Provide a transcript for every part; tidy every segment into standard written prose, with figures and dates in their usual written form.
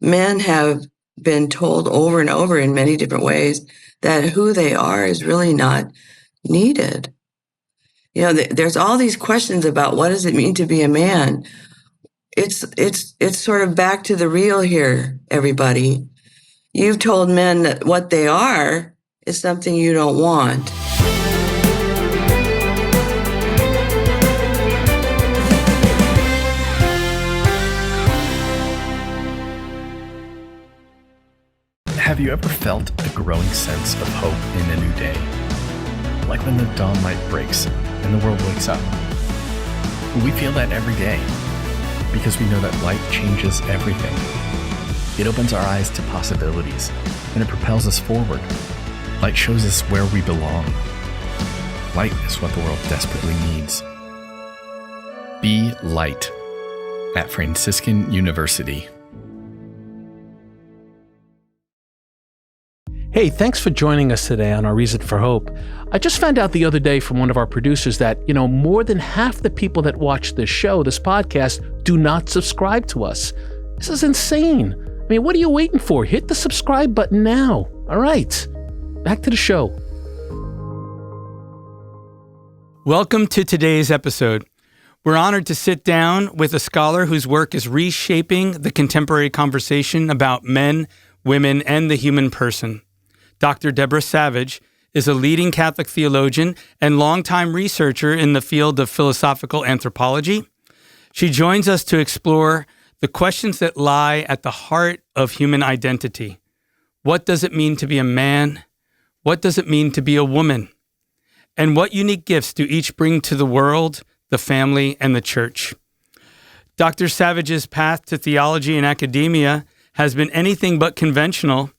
men have been told over and over in many different ways that who they are is really not needed. There's all these questions about what does it mean to be a man. It's sort of back to the real here, everybody. You've told men that what they are is something you don't want. Have you ever felt a growing sense of hope in a new day? Like when the dawn light breaks and the world wakes up. We feel that every day because we know that light changes everything. It opens our eyes to possibilities and it propels us forward. Light shows us where we belong. Light is what the world desperately needs. Be light at Franciscan University. Hey, thanks for joining us today on Our Reason for Hope. I just found out the other day from one of our producers that, more than half the people that watch this show, this podcast, do not subscribe to us. This is insane. I mean, what are you waiting for? Hit the subscribe button now. All right, back to the show. Welcome to today's episode. We're honored to sit down with a scholar whose work is reshaping the contemporary conversation about men, women, and the human person. Dr. Deborah Savage is a leading Catholic theologian and longtime researcher in the field of philosophical anthropology. She joins us to explore the questions that lie at the heart of human identity. What does it mean to be a man? What does it mean to be a woman? And what unique gifts do each bring to the world, the family, and the church? Dr. Savage's path to theology and academia has been anything but conventional,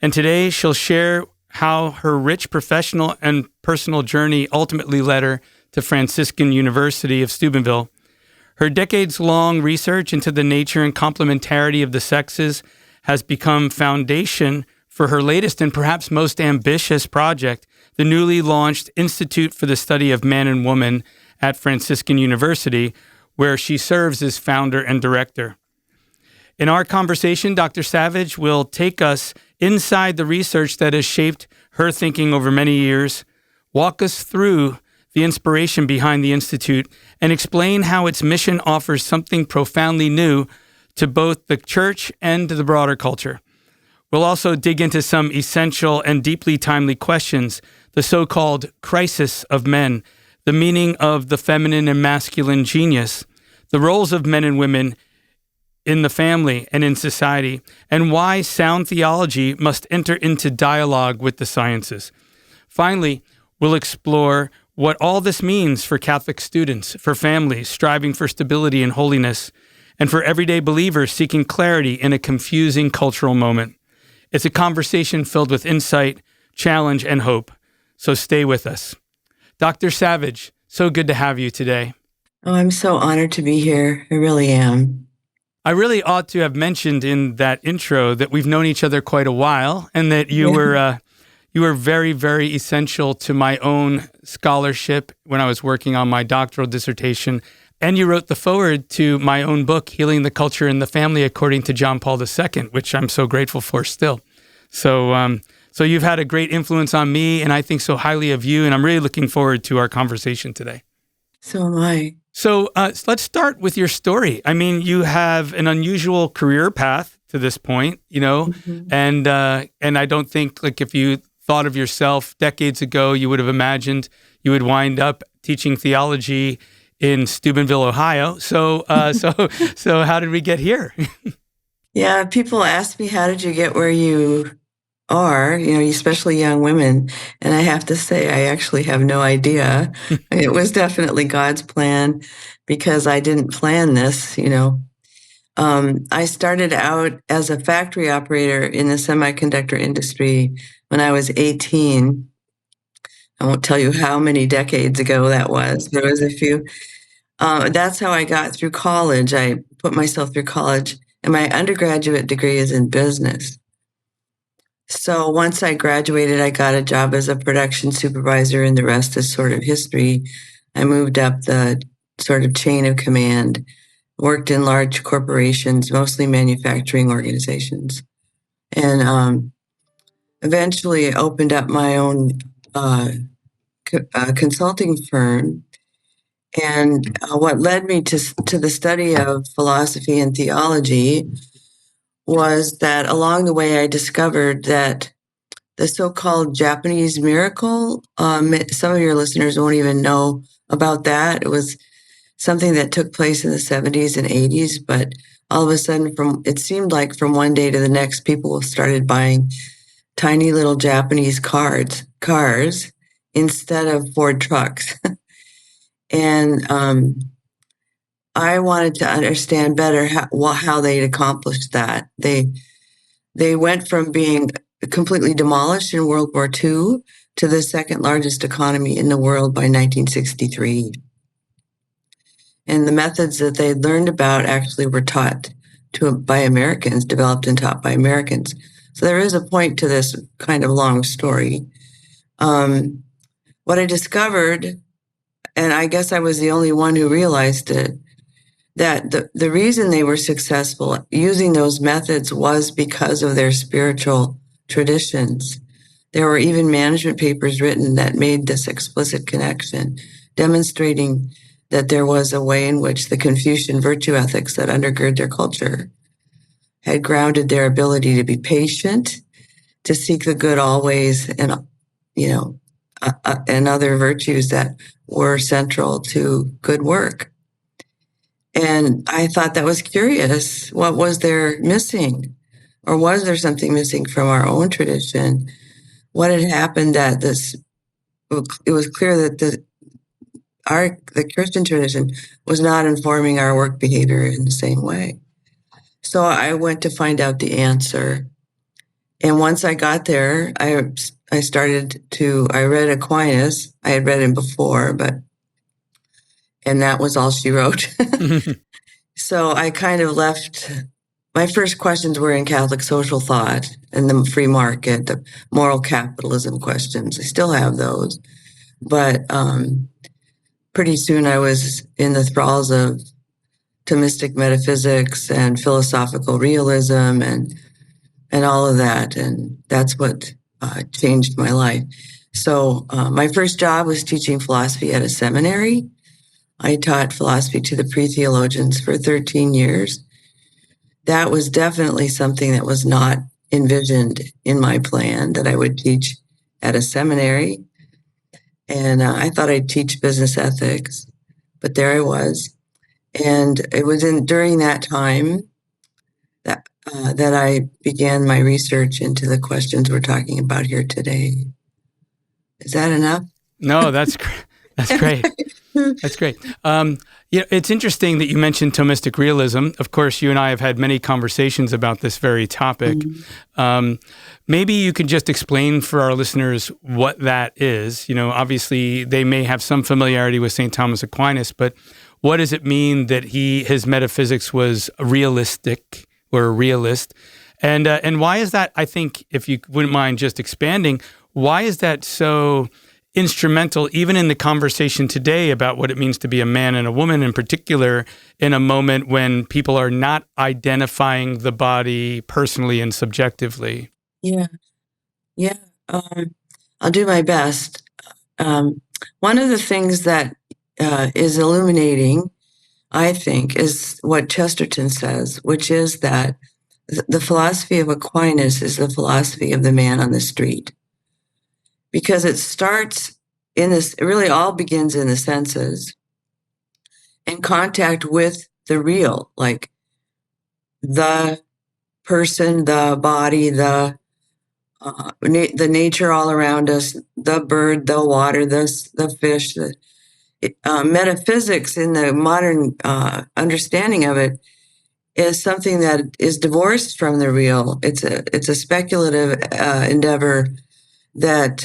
and today she'll share how her rich professional and personal journey ultimately led her to Franciscan University of Steubenville. Her decades-long research into the nature and complementarity of the sexes has become foundation for her latest and perhaps most ambitious project, the newly launched Institute for the Study of Man and Woman at Franciscan University, where she serves as founder and director. In our conversation, Dr. Savage will take us inside the research that has shaped her thinking over many years, walk us through the inspiration behind the Institute, and explain how its mission offers something profoundly new to both the church and to the broader culture. We'll also dig into some essential and deeply timely questions, the so-called crisis of men, the meaning of the feminine and masculine genius, the roles of men and women in the family and in society, and why sound theology must enter into dialogue with the sciences. Finally, we'll explore what all this means for Catholic students, for families striving for stability and holiness, and for everyday believers seeking clarity in a confusing cultural moment. It's a conversation filled with insight, challenge, and hope. So stay with us. Dr. Savage, so good to have you today. Oh, I'm so honored to be here. I really am. I really ought to have mentioned in that intro that we've known each other quite a while, and that you were very, very essential to my own scholarship when I was working on my doctoral dissertation. And you wrote the foreword to my own book, Healing the Culture and the Family According to John Paul II, which I'm so grateful for still. So you've had a great influence on me, and I think so highly of you, and I'm really looking forward to our conversation today. So am I. So let's start with your story. I mean, you have an unusual career path to this point, mm-hmm. and I don't think, like, if you thought of yourself decades ago, you would have imagined you would wind up teaching theology in Steubenville, Ohio. So how did we get here? Yeah, people ask me, how did you get where you are, especially young women. And I have to say, I actually have no idea. It was definitely God's plan because I didn't plan this, I started out as a factory operator in the semiconductor industry when I was 18. I won't tell you how many decades ago that was. There was a few. That's how I got through college. I put myself through college, and my undergraduate degree is in business. So once I graduated, I got a job as a production supervisor, and the rest is sort of history. I moved up the sort of chain of command worked in large corporations, mostly manufacturing organizations. And eventually opened up my own consulting firm. And what led me to the study of philosophy and theology was that along the way I discovered that the so-called Japanese miracle, some of your listeners won't even know about that. It was something that took place in the 70s and 80s, but all of a sudden, it seemed like from one day to the next, people started buying tiny little Japanese cars instead of Ford trucks. And I wanted to understand better how they'd accomplished that. They went from being completely demolished in World War II to the second largest economy in the world by 1963. And the methods that they learned about actually were taught by Americans, developed and taught by Americans. So there is a point to this kind of long story. What I discovered, and I guess I was the only one who realized it, that the reason they were successful using those methods was because of their spiritual traditions. There were even management papers written that made this explicit connection, demonstrating that there was a way in which the Confucian virtue ethics that undergird their culture had grounded their ability to be patient, to seek the good always, and and other virtues that were central to good work. And I thought that was curious. What was there missing? Or was there something missing from our own tradition? What had happened that it was clear that the Christian tradition was not informing our work behavior in the same way. So I went to find out the answer. And once I got there, I read Aquinas. I had read him before, and that was all she wrote. So I kind of left. My first questions were in Catholic social thought and the free market, the moral capitalism questions. I still have those. But pretty soon I was in the thralls of Thomistic metaphysics and philosophical realism and all of that. And that's what changed my life. So my first job was teaching philosophy at a seminary. I taught philosophy to the pre-theologians for 13 years. That was definitely something that was not envisioned in my plan, that I would teach at a seminary. And I thought I'd teach business ethics, but there I was. And it was during that time that I began my research into the questions we're talking about here today. Is that enough? No, that's great. That's great. That's great. It's interesting that you mentioned Thomistic realism. Of course, you and I have had many conversations about this very topic. Mm-hmm. Maybe you could just explain for our listeners what that is. Obviously, they may have some familiarity with St. Thomas Aquinas, but what does it mean that his metaphysics was realistic or a realist? And why is that, I think, if you wouldn't mind just expanding, why is that so instrumental even in the conversation today about what it means to be a man and a woman, in particular in a moment when people are not identifying the body personally and subjectively? Yeah. I'll do my best. One of the things that is illuminating, I think, is what Chesterton says, which is that the philosophy of Aquinas is the philosophy of the man on the street. Because it starts it really all begins in the senses, in contact with the real, like the person, the body, the nature all around us, the bird, the water, the fish. Metaphysics in the modern understanding of it is something that is divorced from the real. It's a speculative endeavor that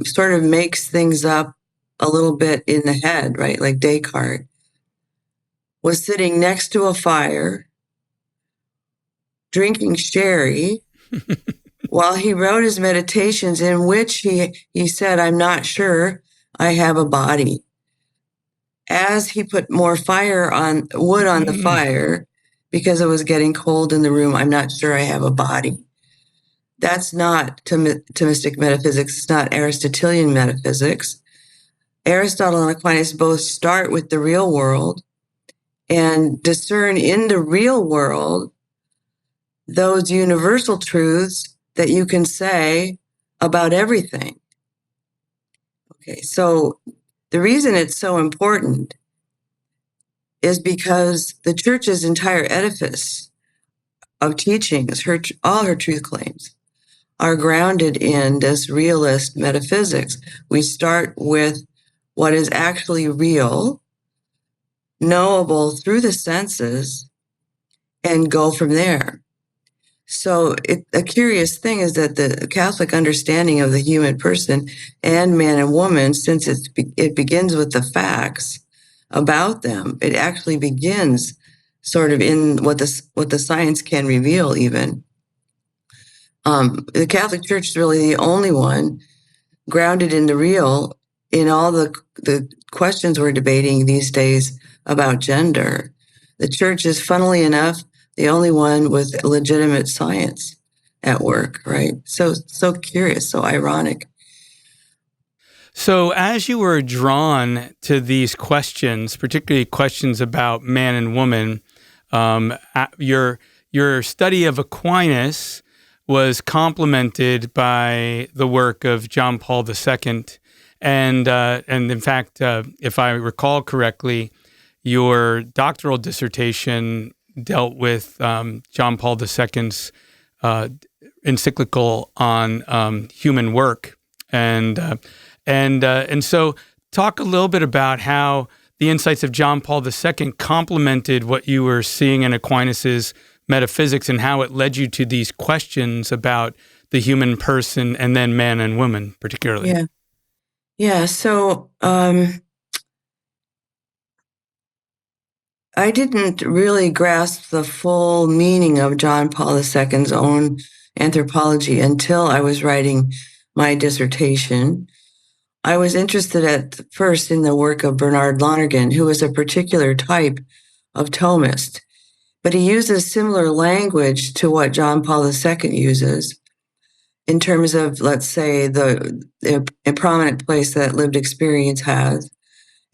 sort of makes things up a little bit in the head, right? Like Descartes was sitting next to a fire, drinking sherry, while he wrote his meditations, in which he said, "I'm not sure I have a body." as he put more wood on the fire, because it was getting cold in the room, I'm not sure I have a body. That's not Thomistic metaphysics. It's not Aristotelian metaphysics. Aristotle and Aquinas both start with the real world and discern in the real world those universal truths that you can say about everything. Okay, so the reason it's so important is because the church's entire edifice of teachings, all her truth claims, are grounded in this realist metaphysics. We start with what is actually real, knowable through the senses, and go from there. So a curious thing is that the Catholic understanding of the human person and man and woman, since it begins with the facts about them, it actually begins sort of in what the science can reveal even. The Catholic Church is really the only one grounded in the real in all the questions we're debating these days about gender. The Church is, funnily enough, the only one with legitimate science at work, right? So curious, so ironic. So as you were drawn to these questions, particularly questions about man and woman, your study of Aquinas was complemented by the work of John Paul II. And in fact, if I recall correctly, your doctoral dissertation dealt with John Paul II's encyclical on human work, and so talk a little bit about how the insights of John Paul II complemented what you were seeing in Aquinas's metaphysics, and how it led you to these questions about the human person and then man and woman, particularly. Yeah. So I didn't really grasp the full meaning of John Paul II's own anthropology until I was writing my dissertation. I was interested at first in the work of Bernard Lonergan, who was a particular type of Thomist, but he uses similar language to what John Paul II uses in terms of, let's say, the prominent place that lived experience has,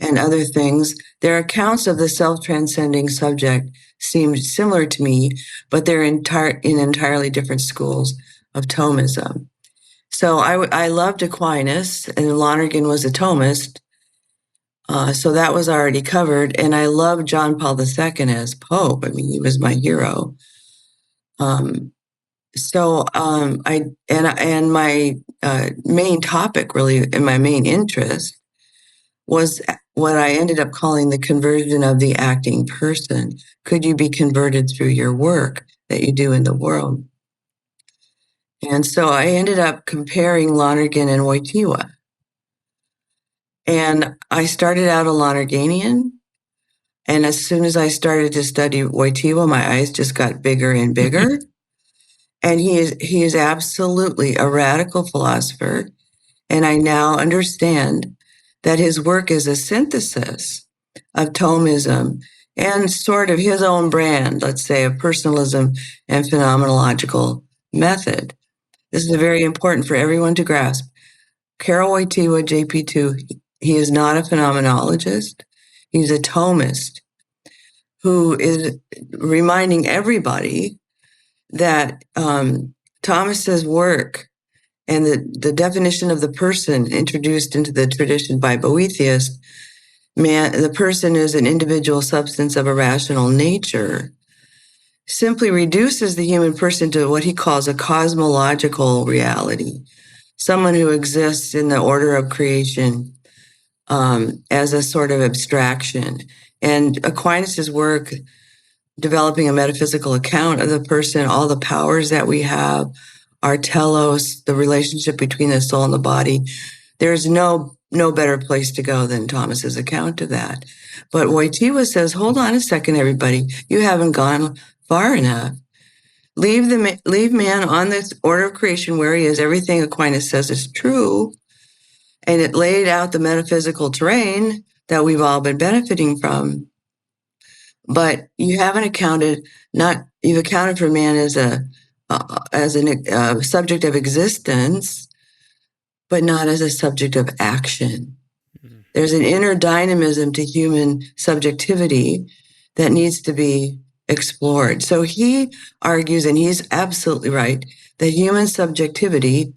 and other things. Their accounts of the self-transcending subject seemed similar to me, but they're in entirely different schools of Thomism. So I loved Aquinas, and Lonergan was a Thomist, so that was already covered. And I loved John Paul II as Pope. I mean, he was my hero. My main topic, really, and my main interest was what I ended up calling the conversion of the acting person. Could you be converted through your work that you do in the world? And so I ended up comparing Lonergan and Wojtyła. And I started out a Lonerganian. And as soon as I started to study Wojtyła, my eyes just got bigger and bigger. And he is absolutely a radical philosopher. And I now understand that his work is a synthesis of Thomism and sort of his own brand, let's say, of personalism and phenomenological method. This is very important for everyone to grasp. Karol Wojtyła, JP2, he is not a phenomenologist. He's a Thomist who is reminding everybody that Thomas's work and the definition of the person introduced into the tradition by Boethius, the person is an individual substance of a rational nature, simply reduces the human person to what he calls a cosmological reality, someone who exists in the order of creation as a sort of abstraction. And Aquinas's work, developing a metaphysical account of the person, all the powers that we have, our telos, the relationship between the soul and the body. There's no better place to go than Thomas's account of that. But Wojtyła says, hold on a second, everybody. You haven't gone far enough. Leave man on this order of creation where he is. Everything Aquinas says is true. And it laid out the metaphysical terrain that we've all been benefiting from. But you haven't accounted, you've accounted for man as a subject of existence, but not as a subject of action. Mm-hmm. There's an inner dynamism to human subjectivity that needs to be explored. So he argues, and he's absolutely right, that human subjectivity,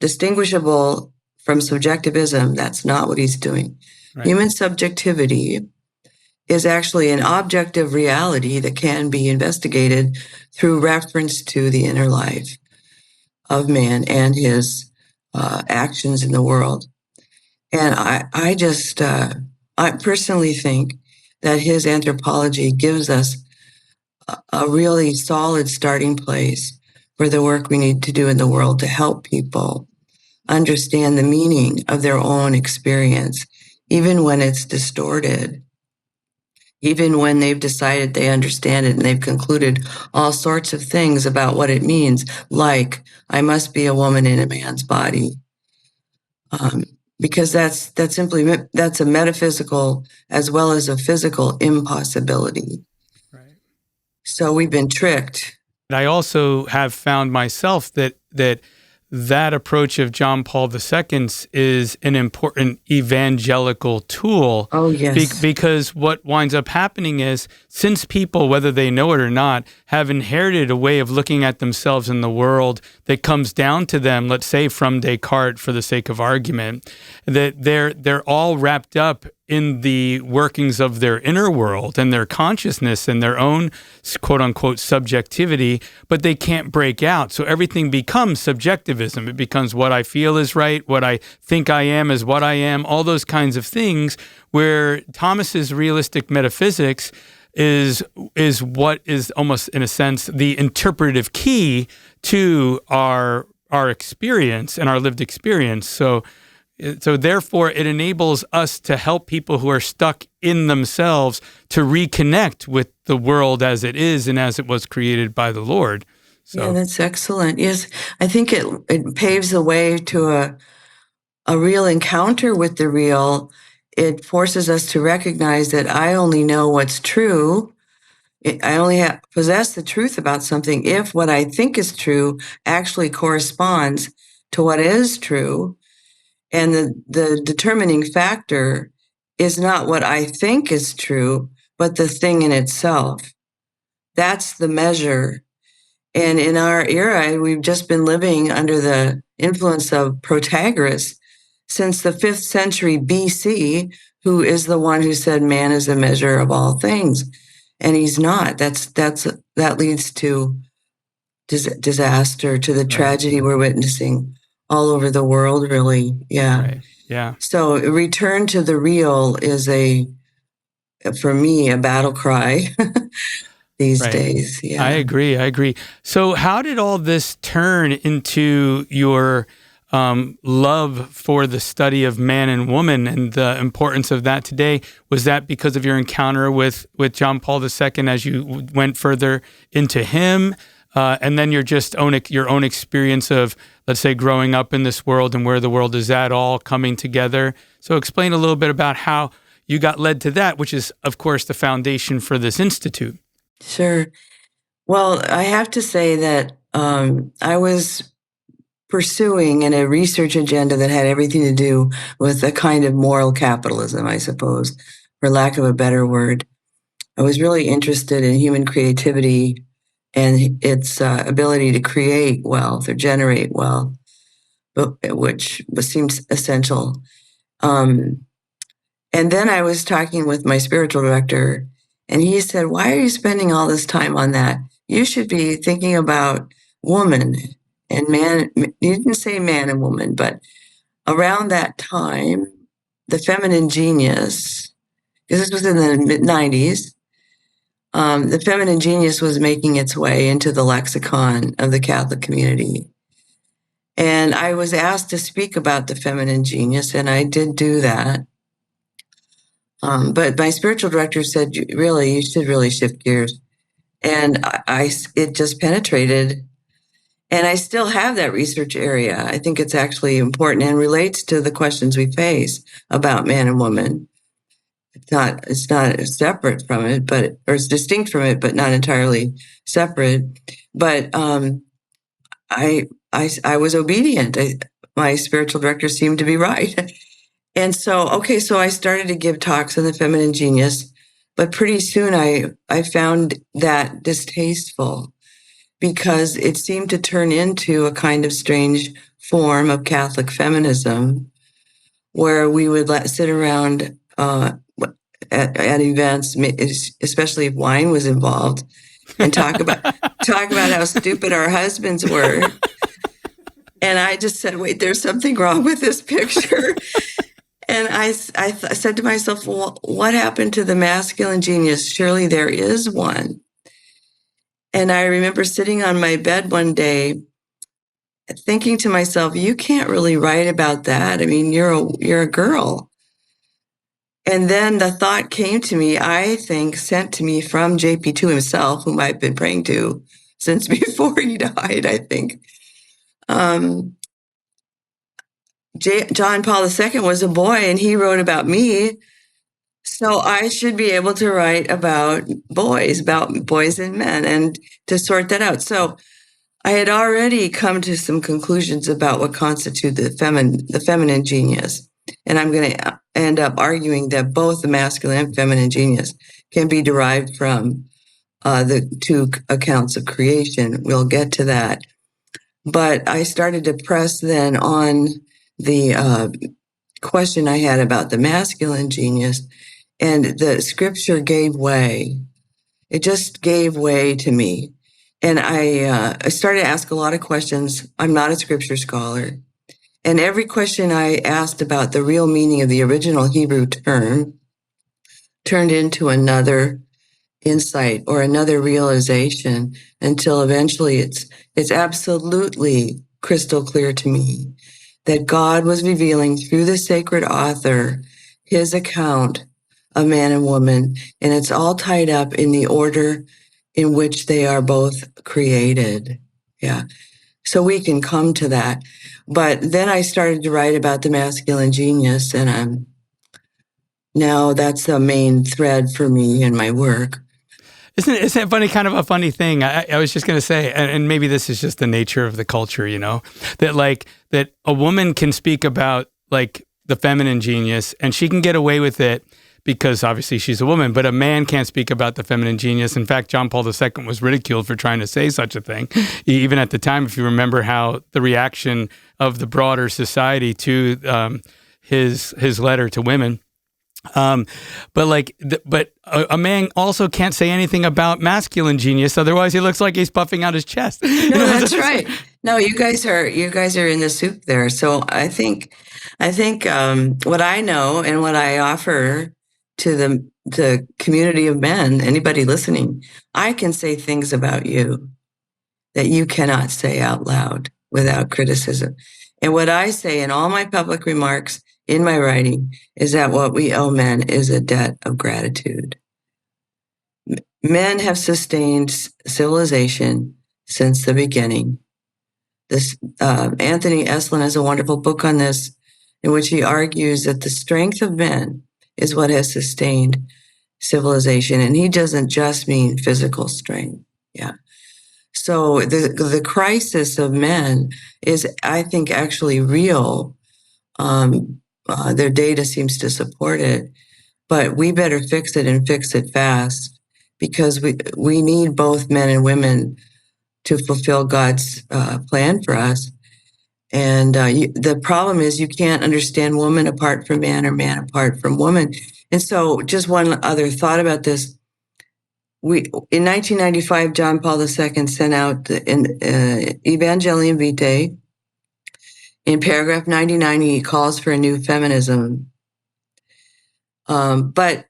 distinguishable from subjectivism, that's not what he's doing. Right. Human subjectivity is actually an objective reality that can be investigated through reference to the inner life of man and his actions in the world. And I personally think that his anthropology gives us a really solid starting place for the work we need to do in the world to help people understand the meaning of their own experience, even when it's distorted. Even when they've decided they understand it and they've concluded all sorts of things about what it means, like, I must be a woman in a man's body. Because that's a metaphysical as well as a physical impossibility. Right. So we've been tricked. I also have found myself that approach of John Paul II's is an important evangelical tool. Oh, yes. Because what winds up happening is, since people, whether they know it or not, have inherited a way of looking at themselves in the world that comes down to them, let's say from Descartes for the sake of argument, that they're all wrapped up in the workings of their inner world and their consciousness and their own quote-unquote subjectivity, but they can't break out. So everything becomes subjectivism. It becomes what I feel is right, what I think I am is what I am, all those kinds of things, where Thomas's realistic metaphysics is what is almost, in a sense, the interpretive key to our experience and our lived experience. So therefore, it enables us to help people who are stuck in themselves to reconnect with the world as it is and as it was created by the Lord. So. Yeah, that's excellent. Yes, I think it paves the way to a real encounter with the real. It forces us to recognize that I only know what's true. I only possess the truth about something if what I think is true actually corresponds to what is true. And the determining factor is not what I think is true, but the thing in itself. That's the measure. And in our era, we've just been living under the influence of Protagoras since the 5th century BC, who is the one who said man is the measure of all things. And he's not. That leads to disaster, to the tragedy we're witnessing all over the world, really. Yeah. Right. Yeah. So return to the real is for me, a battle cry these days. Yeah. I agree. So how did all this turn into your love for the study of man and woman and the importance of that today? Was that because of your encounter with John Paul II as you went further into him? And then your own experience of, let's say, growing up in this world and where the world is at, all coming together. So explain a little bit about how you got led to that, which is, of course, the foundation for this institute. Sure. Well, I have to say that I was pursuing a research agenda that had everything to do with a kind of moral capitalism, I suppose, for lack of a better word. I was really interested in human creativity and its ability to create wealth or generate wealth, which seems essential. And then I was talking with my spiritual director, and he said, "Why are you spending all this time on that? You should be thinking about woman and man." He didn't say man and woman, but around that time, the feminine genius, because this was in the mid-90s, the feminine genius was making its way into the lexicon of the Catholic community. And I was asked to speak about the feminine genius, and I did do that. But my spiritual director said, you should really shift gears. And it just penetrated. And I still have that research area. I think it's actually important and relates to the questions we face about man and woman. It's not separate from it, or it's distinct from it, but not entirely separate. But I was obedient. My spiritual director seemed to be right. And so I started to give talks on the feminine genius, but pretty soon I found that distasteful because it seemed to turn into a kind of strange form of Catholic feminism where we would sit around at events, especially if wine was involved, and talk about how stupid our husbands were. And I just said, wait, there's something wrong with this picture. And I said to myself, well, what happened to the masculine genius? Surely there is one. And I remember sitting on my bed one day thinking to myself, you can't really write about that. I mean, you're a girl. And then the thought came to me, I think sent to me from JP2 himself, whom I've been praying to since before he died, I think. John Paul II was a boy and he wrote about me. So I should be able to write about boys and men, and to sort that out. So I had already come to some conclusions about what constitutes the feminine genius. And I'm going to end up arguing that both the masculine and feminine genius can be derived from the two accounts of creation. We'll get to that. But I started to press then on the question I had about the masculine genius, and the scripture gave way. It just gave way to me. And I started to ask a lot of questions. I'm not a scripture scholar. And every question I asked about the real meaning of the original Hebrew term turned into another insight or another realization until eventually it's absolutely crystal clear to me that God was revealing through the sacred author his account of man and woman, and it's all tied up in the order in which they are both created. Yeah. So we can come to that. But then I started to write about the masculine genius, and now that's the main thread for me in my work. Isn't it funny, kind of a funny thing? I was just going to say, and maybe this is just the nature of the culture, that a woman can speak about like the feminine genius and she can get away with it because obviously she's a woman, but a man can't speak about the feminine genius. In fact, John Paul II was ridiculed for trying to say such a thing. Even at the time, if you remember how the reaction of the broader society to his letter to women. But a man also can't say anything about masculine genius. Otherwise he looks like he's puffing out his chest. No, that's right. No, you guys are in the soup there. So I think what I know and what I offer to the community of men, anybody listening, I can say things about you that you cannot say out loud without criticism. And what I say in all my public remarks in my writing is that what we owe men is a debt of gratitude. Men have sustained civilization since the beginning. Anthony Eslin has a wonderful book on this in which he argues that the strength of men is what has sustained civilization. And he doesn't just mean physical strength. Yeah. So the crisis of men is, I think, actually real. Their data seems to support it, but we better fix it and fix it fast, because we need both men and women to fulfill God's plan for us. And the problem is you can't understand woman apart from man or man apart from woman. And so just one other thought about this. In 1995, John Paul II sent out an Evangelium Vitae. In paragraph 99, he calls for a new feminism. But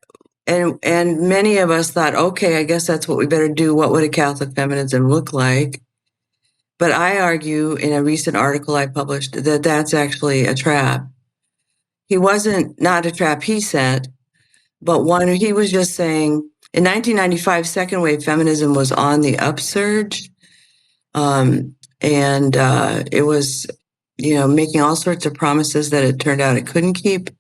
many of us thought, okay, I guess that's what we better do. What would a Catholic feminism look like? But I argue in a recent article I published that that's actually a trap. Not a trap he set, but one he was just saying, in 1995, second wave feminism was on the upsurge. It was, making all sorts of promises that it turned out it couldn't keep.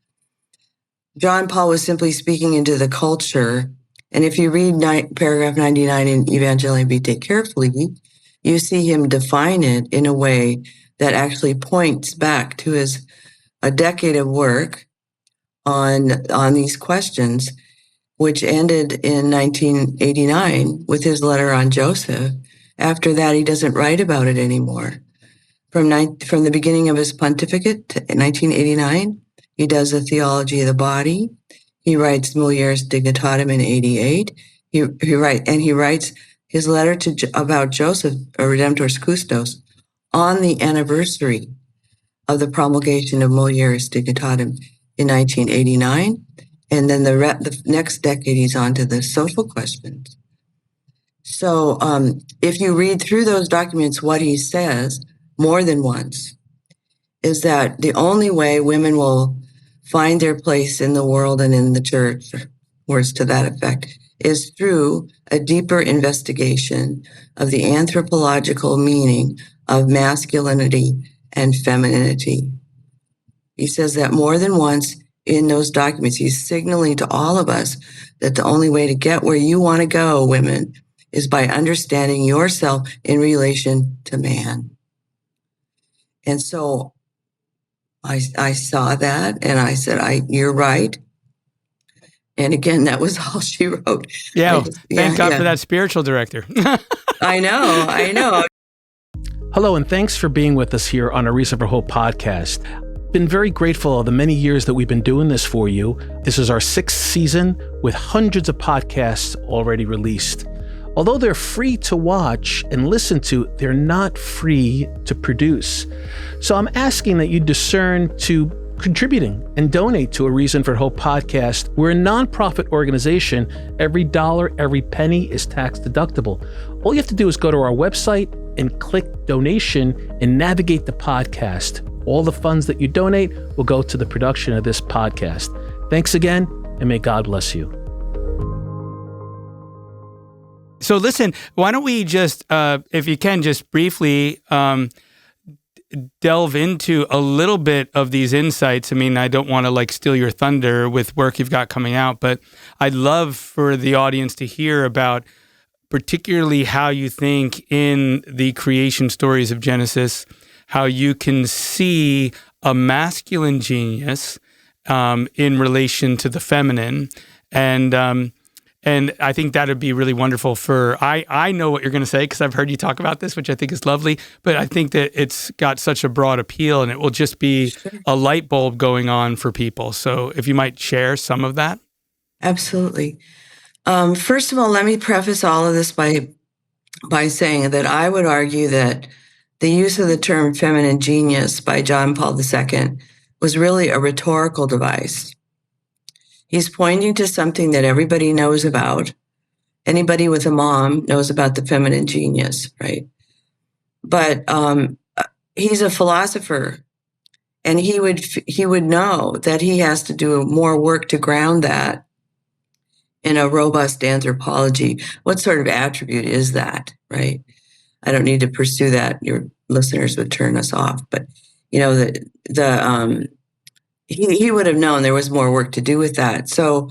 John Paul was simply speaking into the culture. And if you read paragraph 99 in Evangelium Vitae carefully, you see him define it in a way that actually points back to a decade of work on these questions, which ended in 1989 with his letter on Joseph. After that, he doesn't write about it anymore. From the beginning of his pontificate in 1989, he does the Theology of the Body. He writes Mulieris Dignitatem in 88. He writes his letter about Joseph, a Redemptoris Custos, on the anniversary of the promulgation of Mulieris Dignitatem in 1989. And then the next decade, he's on to the social questions. So if you read through those documents, what he says more than once is that the only way women will find their place in the world and in the church, words to that effect, is through a deeper investigation of the anthropological meaning of masculinity and femininity. He says that more than once in those documents. He's signaling to all of us that the only way to get where you want to go, women, is by understanding yourself in relation to man. And so I saw that and I said, you're right. And again, that was all she wrote. Yeah. Thank God for that spiritual director. I know. Hello, and thanks for being with us here on a Reason for Hope podcast. Been very grateful of the many years that we've been doing this for you. This is our 6th season with hundreds of podcasts already released. Although they're free to watch and listen to, they're not free to produce. So I'm asking that you discern to contributing and donate to a Reason for Hope podcast. We're a nonprofit organization. Every dollar, every penny is tax deductible. All you have to do is go to our website and click donation and navigate the podcast. All the funds that you donate will go to the production of this podcast. Thanks again, and may God bless you. So listen, why don't we just, if you can, just briefly delve into a little bit of these insights. I mean, I don't want to steal your thunder with work you've got coming out, but I'd love for the audience to hear about particularly how you think in the creation stories of Genesis, how you can see a masculine genius in relation to the feminine. And I think that would be really wonderful I know what you're going to say because I've heard you talk about this, which I think is lovely, but I think that it's got such a broad appeal and it will just be a light bulb going on for people. So if you might share some of that. Absolutely. First of all, let me preface all of this by saying that I would argue that the use of the term feminine genius by John Paul II was really a rhetorical device. He's pointing to something that everybody knows about. Anybody with a mom knows about the feminine genius, right? But he's a philosopher, and he would know that he has to do more work to ground that in a robust anthropology. What sort of attribute is that, right? I don't need to pursue that. Your listeners would turn us off. But he would have known there was more work to do with that. So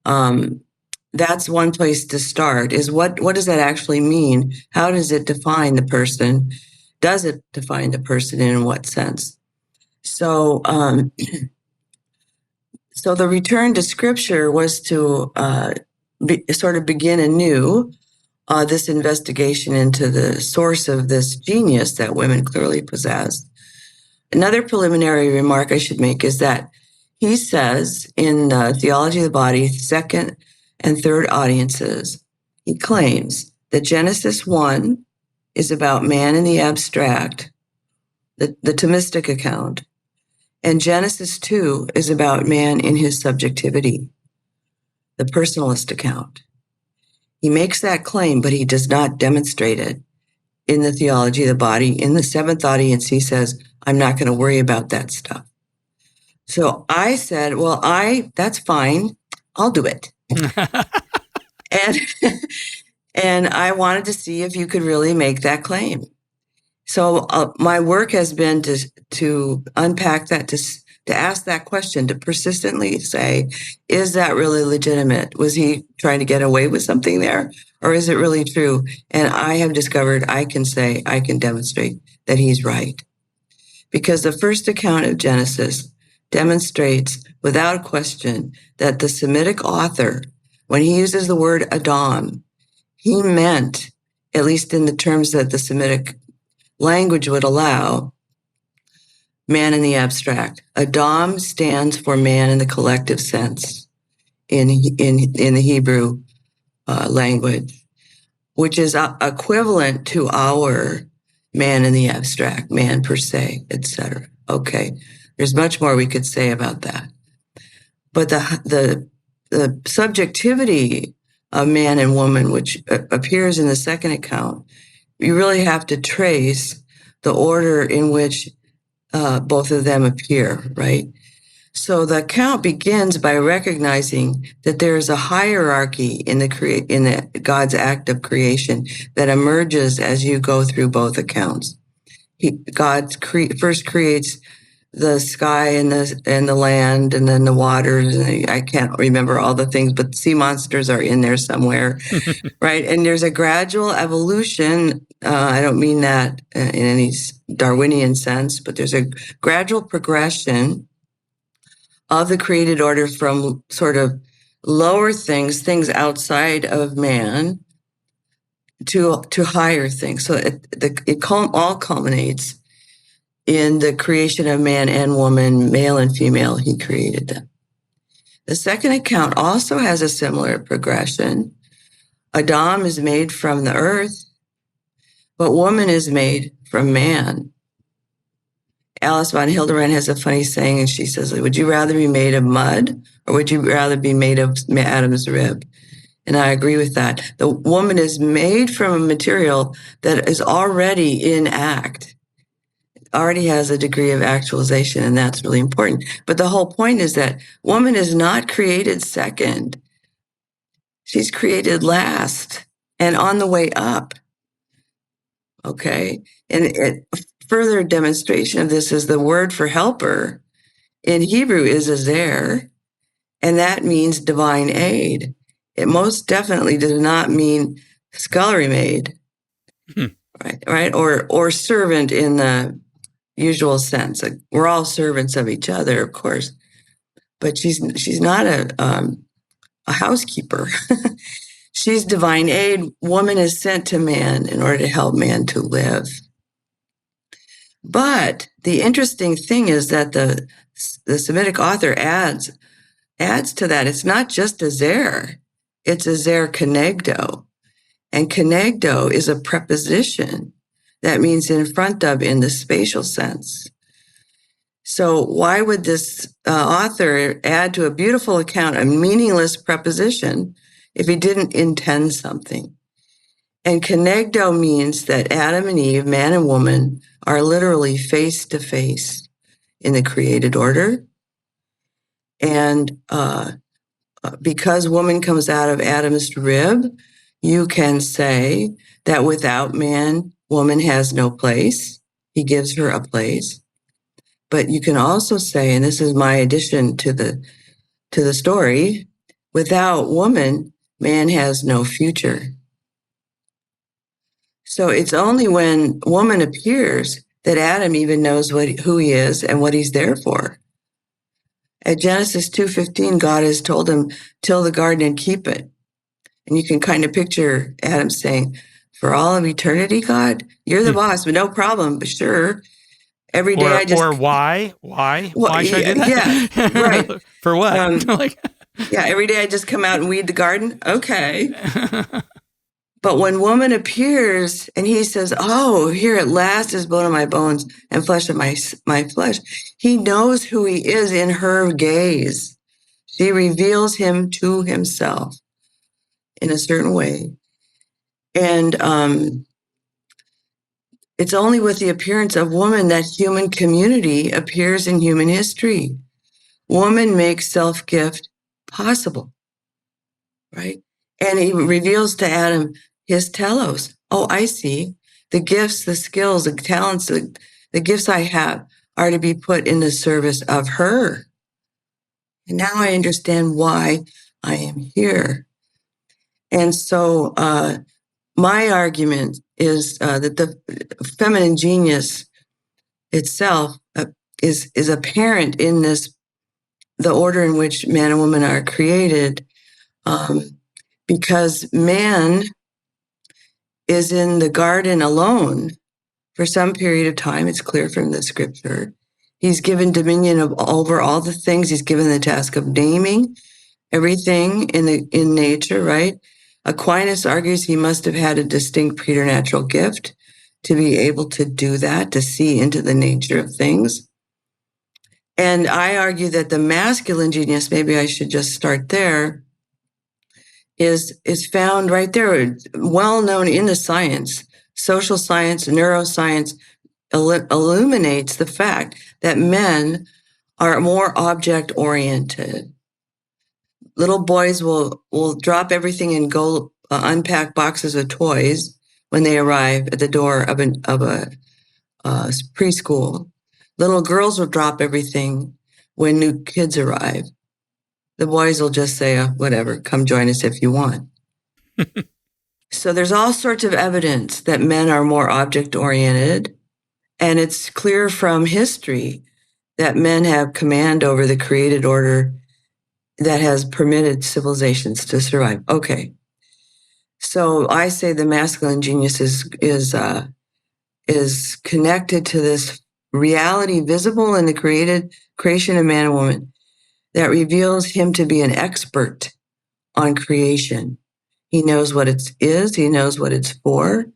that's one place to start. Is what does that actually mean? How does it define the person? Does it define the person, and in what sense? So so the return to Scripture was to sort of begin anew this investigation into the source of this genius that women clearly possess. Another preliminary remark I should make is that he says in Theology of the Body, 2nd and 3rd audiences, he claims that Genesis 1 is about man in the abstract, the Thomistic account, and Genesis 2 is about man in his subjectivity, the personalist account. He makes that claim, but he does not demonstrate it in the Theology of the Body. In the 7th audience, he says, I'm not going to worry about that stuff. So I said, well, that's fine. I'll do it. and I wanted to see if you could really make that claim. So my work has been to unpack that, to ask that question, to persistently say, is that really legitimate? Was he trying to get away with something there? Or is it really true? And I have discovered I can demonstrate that he's right. Because the first account of Genesis demonstrates without question that the Semitic author, when he uses the word Adam, he meant, at least in the terms that the Semitic language would allow, man in the abstract. Adam stands for man in the collective sense in the Hebrew language, which is equivalent to our man in the abstract, man per se, etc. Okay, there's much more we could say about that. But the subjectivity of man and woman, which appears in the second account, you really have to trace the order in which both of them appear, right? So the account begins by recognizing that there is a hierarchy in the God's act of creation that emerges as you go through both accounts. God first creates the sky and the land, and then the waters. And I can't remember all the things, but sea monsters are in there somewhere, right? And there's a gradual evolution. I don't mean that in any Darwinian sense, but there's a gradual progression of the created order from sort of lower things outside of man, to higher things. So it all culminates in the creation of man and woman, male and female. He created them. The second account also has a similar progression. Adam is made from the earth, but woman is made from man. Alice von Hildebrand has a funny saying, and she says, would you rather be made of mud, or would you rather be made of Adam's rib? And I agree with that. The woman is made from a material that is already in act, already has a degree of actualization, and that's really important. But the whole point is that woman is not created second. She's created last and on the way up. Okay? And further demonstration of this is the word for helper in Hebrew is azer, and that means divine aid. It most definitely does not mean scullery maid, right? Or servant in the usual sense. Like, we're all servants of each other, of course, but she's not a housekeeper. She's divine aid. Woman is sent to man in order to help man to live. But the interesting thing is that the Semitic author adds to that. It's not just a zer, it's a zer kenegdo. And kenegdo is a preposition that means in front of in the spatial sense. So why would this author add to a beautiful account a meaningless preposition if he didn't intend something? And kenegdo means that Adam and Eve, man and woman, are literally face to face in the created order. And because woman comes out of Adam's rib, you can say that without man, woman has no place. He gives her a place. But you can also say, and this is my addition to the story, without woman, man has no future. So it's only when woman appears that Adam even knows who he is and what he's there for. At Genesis 2:15, God has told him, till the garden and keep it. And you can kind of picture Adam saying, for all of eternity, God, you're the boss, but no problem, but sure. Every day Or why? Why should I do that? Yeah, right. For what? Every day I just come out and weed the garden. Okay. But when woman appears and he says, oh, here at last is bone of my bones and flesh of my flesh, he knows who he is in her gaze. She reveals him to himself in a certain way. And it's only with the appearance of woman that human community appears in human history. Woman makes self-gift possible, right? And he reveals to Adam his telos. Oh, I see. The gifts, the skills, the talents, the gifts I have are to be put in the service of her. And now I understand why I am here. And so my argument is that the feminine genius itself is apparent in the order in which man and woman are created, because man is in the garden alone for some period of time. It's clear from the scripture. He's given dominion over all the things. He's given the task of naming everything in nature, right? Aquinas argues he must have had a distinct preternatural gift to be able to do that, to see into the nature of things. And I argue that the masculine genius, maybe I should just start there, is found right there, well known in the science. Social science, neuroscience illuminates the fact that men are more object-oriented. Little boys will drop everything and go unpack boxes of toys when they arrive at the door of a preschool. Little girls will drop everything when new kids arrive. The boys will just say, whatever, come join us if you want. So there's all sorts of evidence that men are more object-oriented, and it's clear from history that men have command over the created order that has permitted civilizations to survive. Okay. So I say the masculine genius is connected to this reality visible in the creation of man and woman that reveals him to be an expert on creation. He knows what it is, he knows what it's for,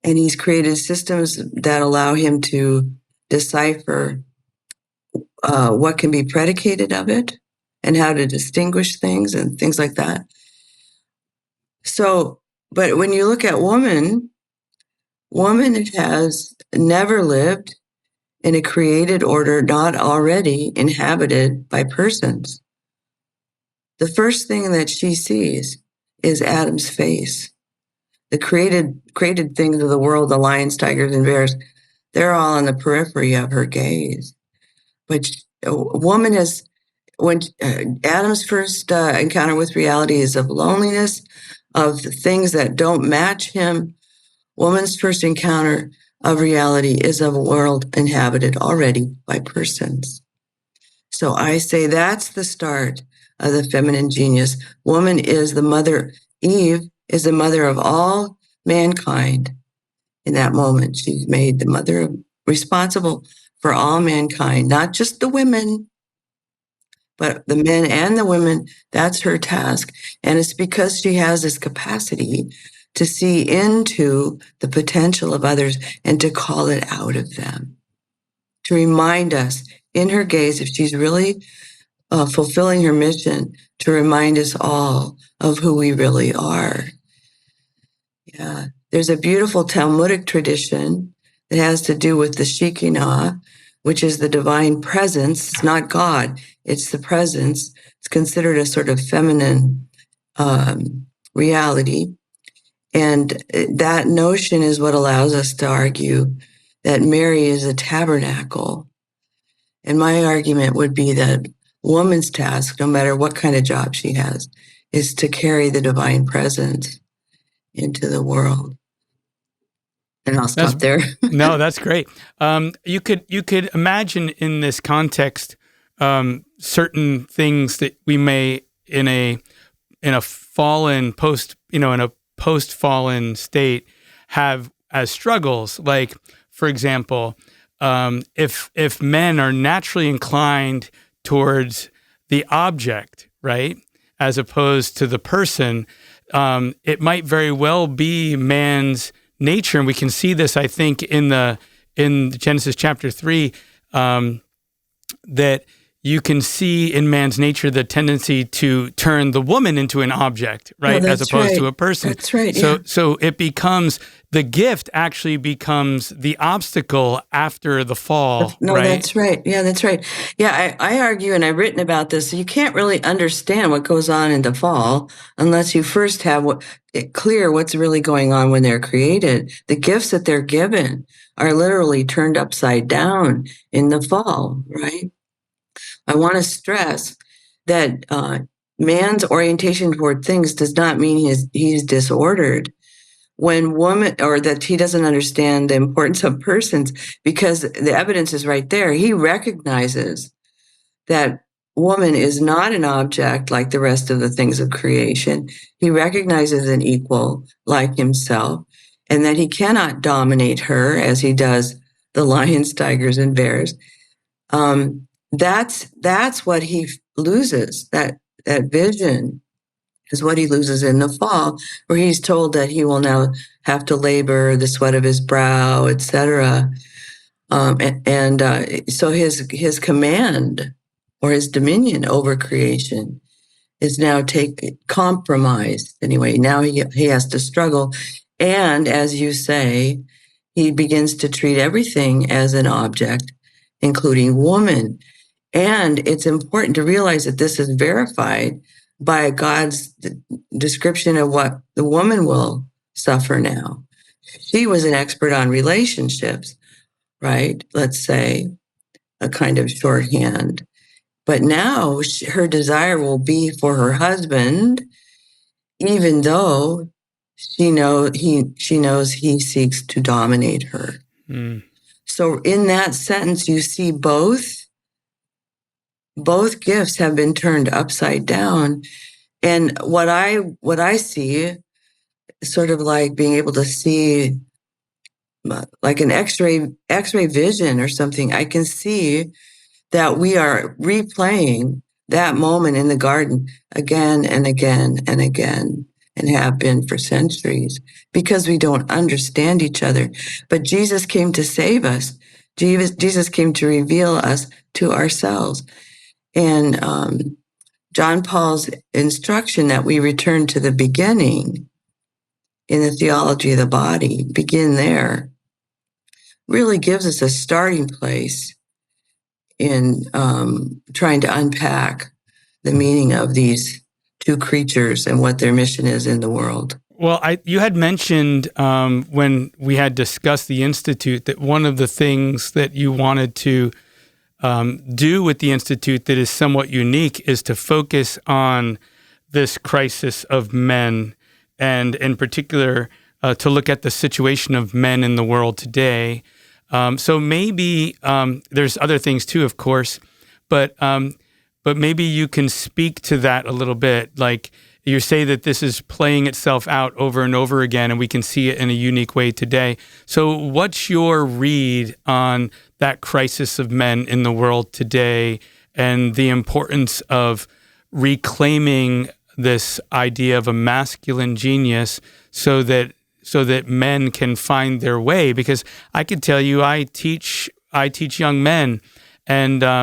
and he's created systems that allow him to decipher what can be predicated of it and how to distinguish things and things like that. So, but when you look at woman has never lived in a created order not already inhabited by persons. The first thing that she sees is Adam's face. The created things of the world, the lions, tigers, and bears, they're all on the periphery of her gaze. But a woman has, when Adam's first encounter with reality is of loneliness, of the things that don't match him. Woman's first encounter of reality is of a world inhabited already by persons. So I say that's the start of the feminine genius. Woman is the mother. Eve is the mother of all mankind. In that moment, she's made the mother responsible for all mankind, not just the women, but the men and the women. That's her task. And it's because she has this capacity to see into the potential of others and to call it out of them, to remind us in her gaze, if she's really fulfilling her mission, to remind us all of who we really are. Yeah, there's a beautiful Talmudic tradition that has to do with the Shekinah, which is the divine presence. It's not God, it's the presence. It's considered a sort of feminine reality. And that notion is what allows us to argue that Mary is a tabernacle. And my argument would be that woman's task, no matter what kind of job she has, is to carry the divine presence into the world. And I'll stop there. No, that's great. You could imagine in this context certain things that we may in a fallen post-fallen state have as struggles. Like, for example, if men are naturally inclined towards the object, right, as opposed to the person, it might very well be man's nature, and we can see this, I think, in Genesis chapter 3, that you can see in man's nature the tendency to turn the woman into an object, right, as opposed to a person. That's right. So it becomes, the gift actually becomes the obstacle after the fall. No, right? That's right. Yeah, that's right. Yeah, I argue, and I've written about this. You can't really understand what goes on in the fall unless you first have it clear what's really going on when they're created. The gifts that they're given are literally turned upside down in the fall, right? I want to stress that man's orientation toward things does not mean he's disordered. When woman, or that he doesn't understand the importance of persons, because the evidence is right there. He recognizes that woman is not an object like the rest of the things of creation. He recognizes an equal like himself, and that he cannot dominate her as he does the lions, tigers, and bears. That's what he loses. That vision is what he loses in the fall, where he's told that he will now have to labor the sweat of his brow, etc. So his command or his dominion over creation is now compromised. Anyway, now he has to struggle. And as you say, he begins to treat everything as an object, including woman. And it's important to realize that this is verified by God's description of what the woman will suffer now. She was an expert on relationships, right? Let's say, a kind of shorthand. But now her desire will be for her husband, even though she knows he seeks to dominate her. Mm. So in that sentence, you see both gifts have been turned upside down. And what I see, sort of like being able to see like an X-ray vision or something, I can see that we are replaying that moment in the garden again and again and again, and have been for centuries, because we don't understand each other. But Jesus came to save us. Jesus came to reveal us to ourselves. And John Paul's instruction that we return to the beginning in the theology of the body, begin there, really gives us a starting place in trying to unpack the meaning of these two creatures and what their mission is in the world. Well, you had mentioned when we had discussed the Institute that one of the things that you wanted to do with the Institute that is somewhat unique is to focus on this crisis of men, and in particular to look at the situation of men in the world today. So maybe there's other things too, of course, but maybe you can speak to that a little bit. Like you say that this is playing itself out over and over again, and we can see it in a unique way today. So what's your read on that crisis of men in the world today and the importance of reclaiming this idea of a masculine genius so that men can find their way? Because I can tell you, I teach young men, and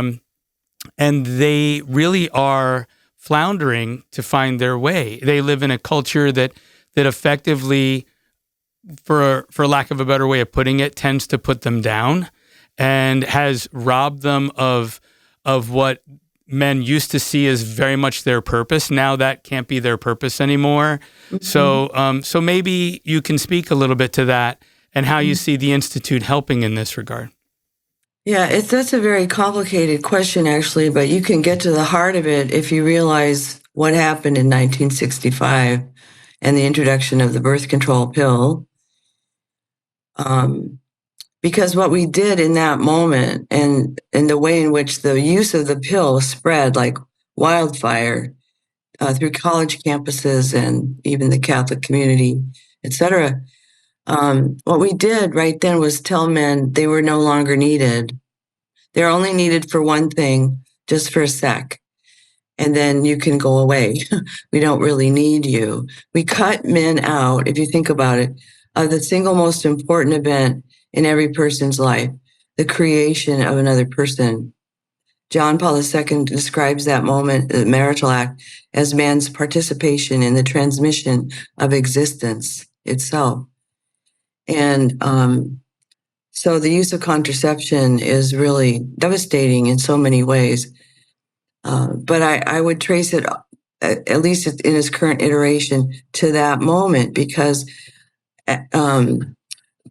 they really are floundering to find their way. They live in a culture that effectively, for lack of a better way of putting it, tends to put them down and has robbed them of what men used to see as very much their purpose. Now that can't be their purpose anymore. Mm-hmm. So maybe you can speak a little bit to that and how you see the Institute helping in this regard. Yeah, that's a very complicated question, actually, but you can get to the heart of it if you realize what happened in 1965 and the introduction of the birth control pill. Because what we did in that moment and the way in which the use of the pill spread like wildfire through college campuses and even the Catholic community, etc. What we did right then was tell men they were no longer needed. They're only needed for one thing, just for a sec. And then you can go away. We don't really need you. We cut men out, if you think about it, of the single most important event in every person's life, the creation of another person. John Paul II describes that moment, the marital act, as man's participation in the transmission of existence itself. And so the use of contraception is really devastating in so many ways. But I would trace it, at least in its current iteration, to that moment, because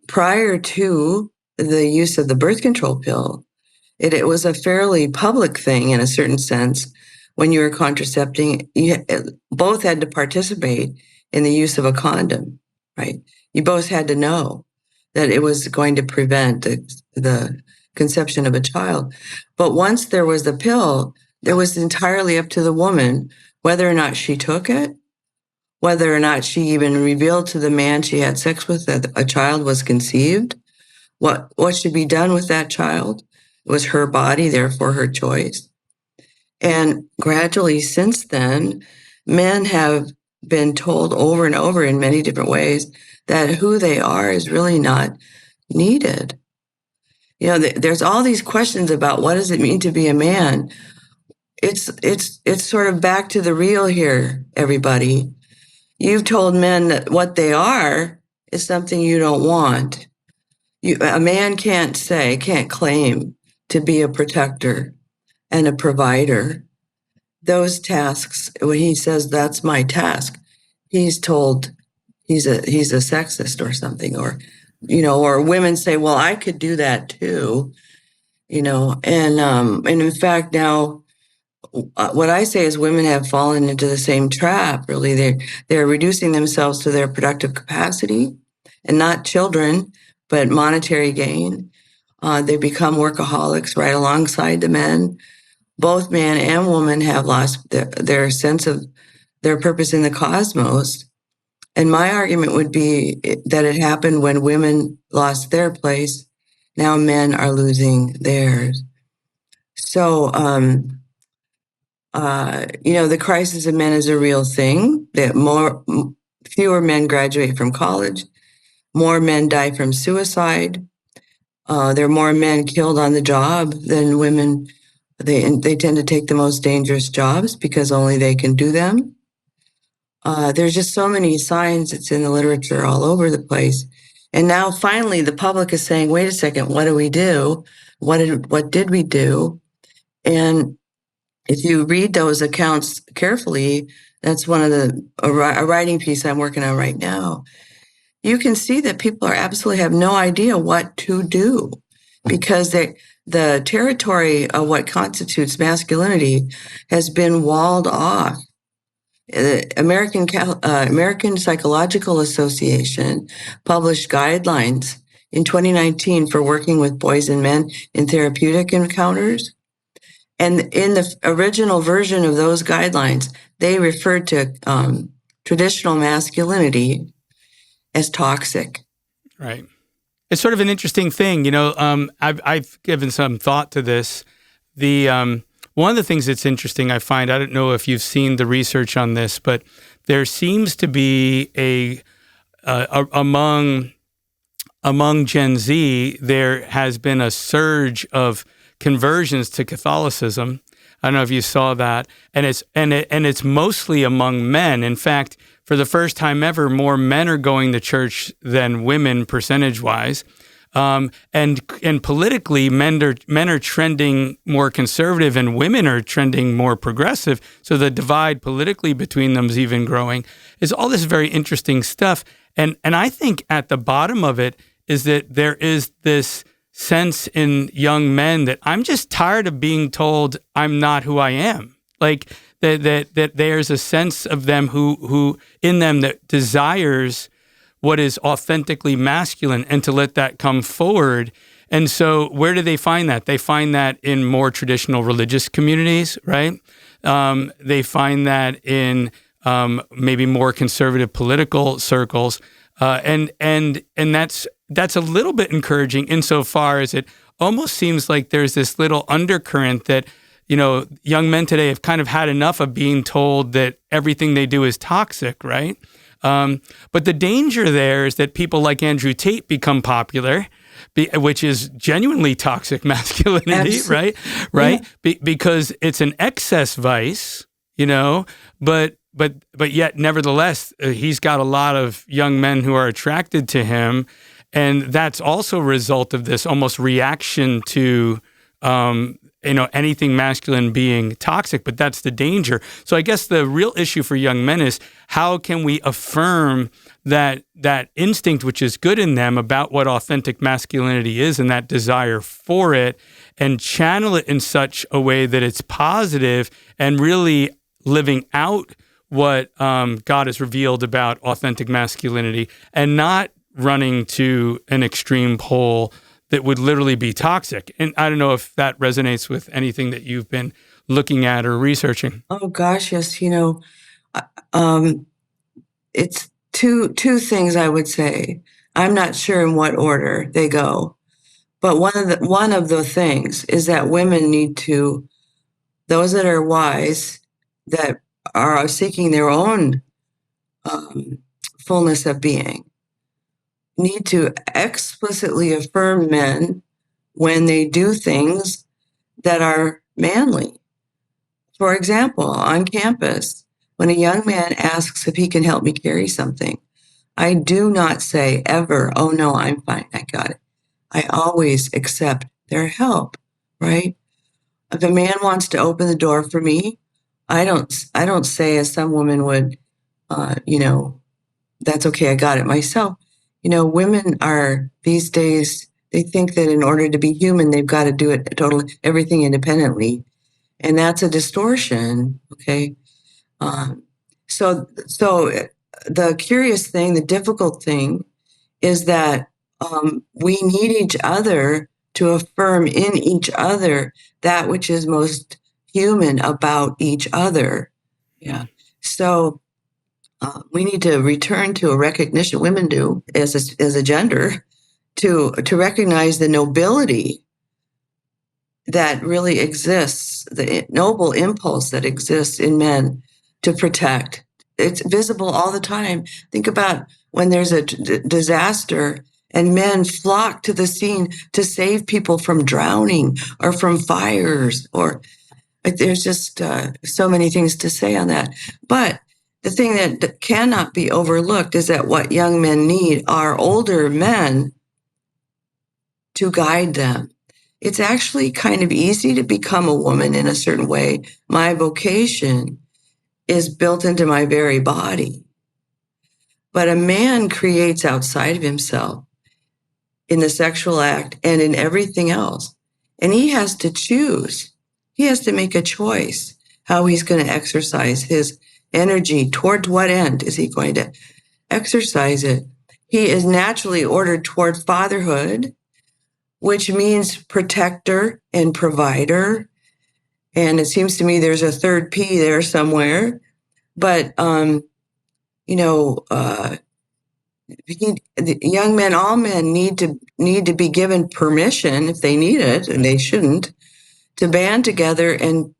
prior to the use of the birth control pill, it was a fairly public thing in a certain sense. When you were contracepting, both had to participate in the use of a condom, right? You both had to know that it was going to prevent the conception of a child. But once there was the pill, it was entirely up to the woman whether or not she took it, whether or not she even revealed to the man she had sex with that a child was conceived, what should be done with that child. It was her body, therefore her choice. And gradually since then, men have been told over and over in many different ways that who they are is really not needed. You know, there's all these questions about what does it mean to be a man. It's sort of back to the real here, everybody. You've told men that what they are is something you don't want. A man can't claim to be a protector and a provider. Those tasks, when he says that's my task, he's told he's a sexist or something, or women say, well, I could do that too, and in fact now what I say is women have fallen into the same trap. Really, they're reducing themselves to their productive capacity, and not children, but monetary gain. They become workaholics right alongside the men. Both man and woman have lost their sense of their purpose in the cosmos. And my argument would be that it happened when women lost their place. Now men are losing theirs. So, the crisis of men is a real thing. That fewer men graduate from college. More men die from suicide. There are more men killed on the job than women. They tend to take the most dangerous jobs because only they can do them. There's just so many signs. It's in the literature all over the place. And now finally the public is saying, wait a second, what do we do? What did we do? And if you read those accounts carefully, that's one of a writing piece I'm working on right now. You can see that people absolutely have no idea what to do, because the territory of what constitutes masculinity has been walled off. The American Psychological Association published guidelines in 2019 for working with boys and men in therapeutic encounters. And in the original version of those guidelines, they referred to traditional masculinity as toxic. Right. It's sort of an interesting thing. I've given some thought to this. One of the things that's interesting, I find, I don't know if you've seen the research on this, but there seems to be among Gen Z, there has been a surge of conversions to Catholicism. I don't know if you saw that, and it's mostly among men. In fact, for the first time ever, more men are going to church than women percentage-wise. And politically, men are trending more conservative and women are trending more progressive. So the divide politically between them is even growing. It's all this very interesting stuff. And I think at the bottom of it is that there is this sense in young men that I'm just tired of being told I'm not who I am. Like that there's a sense of them who in them that desires what is authentically masculine and to let that come forward. And so where do they find that? They find that in more traditional religious communities, right? They find that in maybe more conservative political circles. And that's a little bit encouraging insofar as it almost seems like there's this little undercurrent that, young men today have kind of had enough of being told that everything they do is toxic, right? But the danger there is that people like Andrew Tate become popular, which is genuinely toxic masculinity, Absolutely. right? Yeah. Because it's an excess vice, but yet nevertheless, he's got a lot of young men who are attracted to him. And that's also a result of this almost reaction to anything masculine being toxic, but that's the danger. So I guess the real issue for young men is how can we affirm that instinct which is good in them about what authentic masculinity is and that desire for it, and channel it in such a way that it's positive and really living out what God has revealed about authentic masculinity, and not running to an extreme pole that would literally be toxic. And I don't know if that resonates with anything that you've been looking at or researching. Oh gosh, yes. It's two things I would say. I'm not sure in what order they go, but one of the things is that women need to, those that are wise, that are seeking their own fullness of being, need to explicitly affirm men when they do things that are manly. For example, on campus, when a young man asks if he can help me carry something, I do not say ever, "Oh no, I'm fine, I got it." I always accept their help, right? If a man wants to open the door for me, I don't say, as some women would, that's okay, I got it myself. Women are these days, they think that in order to be human, they've got to do it everything independently. And that's a distortion, okay? So the curious thing, the difficult thing is that we need each other to affirm in each other that which is most human about each other. Yeah. So we need to return to a recognition, women do as a gender, to recognize the nobility that really exists, the noble impulse that exists in men to protect. It's visible all the time. Think about when there's a disaster and men flock to the scene to save people from drowning or from fires, or there's just so many things to say on that. But the thing that cannot be overlooked is that what young men need are older men to guide them. It's actually kind of easy to become a woman in a certain way. My vocation is built into my very body. But a man creates outside of himself in the sexual act and in everything else. And he has to choose. He has to make a choice how he's going to exercise his energy. Towards what end is he going to exercise it? He is naturally ordered toward fatherhood, which means protector and provider. And it seems to me there's a third P there somewhere. But, young men, all men need to be given permission, if they need it, and they shouldn't, to band together and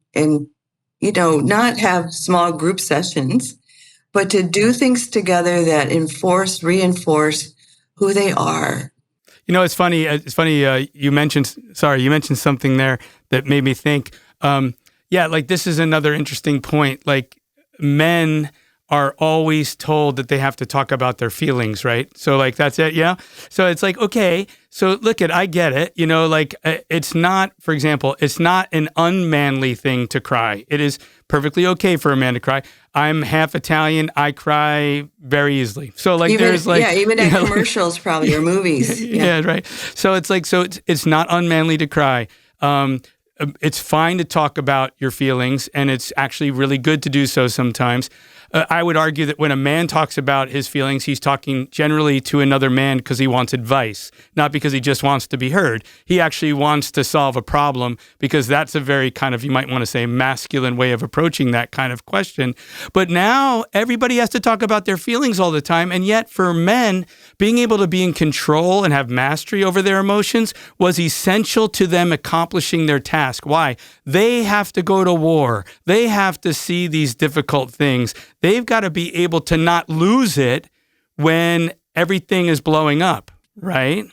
not have small group sessions, but to do things together that reinforce who they are. It's funny. You mentioned something there that made me think. This is another interesting point. Like, men are always told that they have to talk about their feelings, right? So like, that's it, yeah? So it's like, okay, so I get it. It's not, for example, it's not an unmanly thing to cry. It is perfectly okay for a man to cry. I'm half Italian. I cry very easily. So even at commercials probably, or movies. Yeah, right. So it's not unmanly to cry. It's fine to talk about your feelings, and it's actually really good to do so sometimes. I would argue that when a man talks about his feelings, he's talking generally to another man because he wants advice, not because he just wants to be heard. He actually wants to solve a problem, because that's a very kind of, you might want to say, masculine way of approaching that kind of question. But now everybody has to talk about their feelings all the time. And yet for men, being able to be in control and have mastery over their emotions was essential to them accomplishing their task. Why? They have to go to war. They have to see these difficult things. They've got to be able to not lose it when everything is blowing up, right?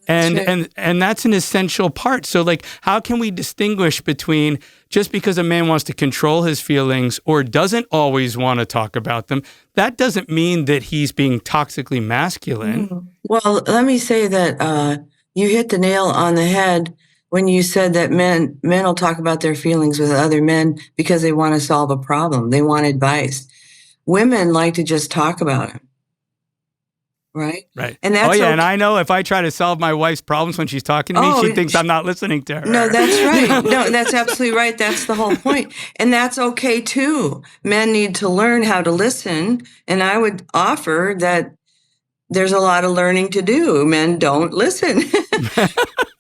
And that's an essential part. So how can we distinguish between just because a man wants to control his feelings or doesn't always want to talk about them, that doesn't mean that he's being toxically masculine. Well, let me say that you hit the nail on the head when you said that men will talk about their feelings with other men because they want to solve a problem. They want advice. Women like to just talk about it. Right? Right. And that's and I know if I try to solve my wife's problems when she's talking to me, she thinks I'm not listening to her. No, that's right. No, that's absolutely right. That's the whole point. And that's okay too. Men need to learn how to listen. And I would offer that there's a lot of learning to do. Men don't listen.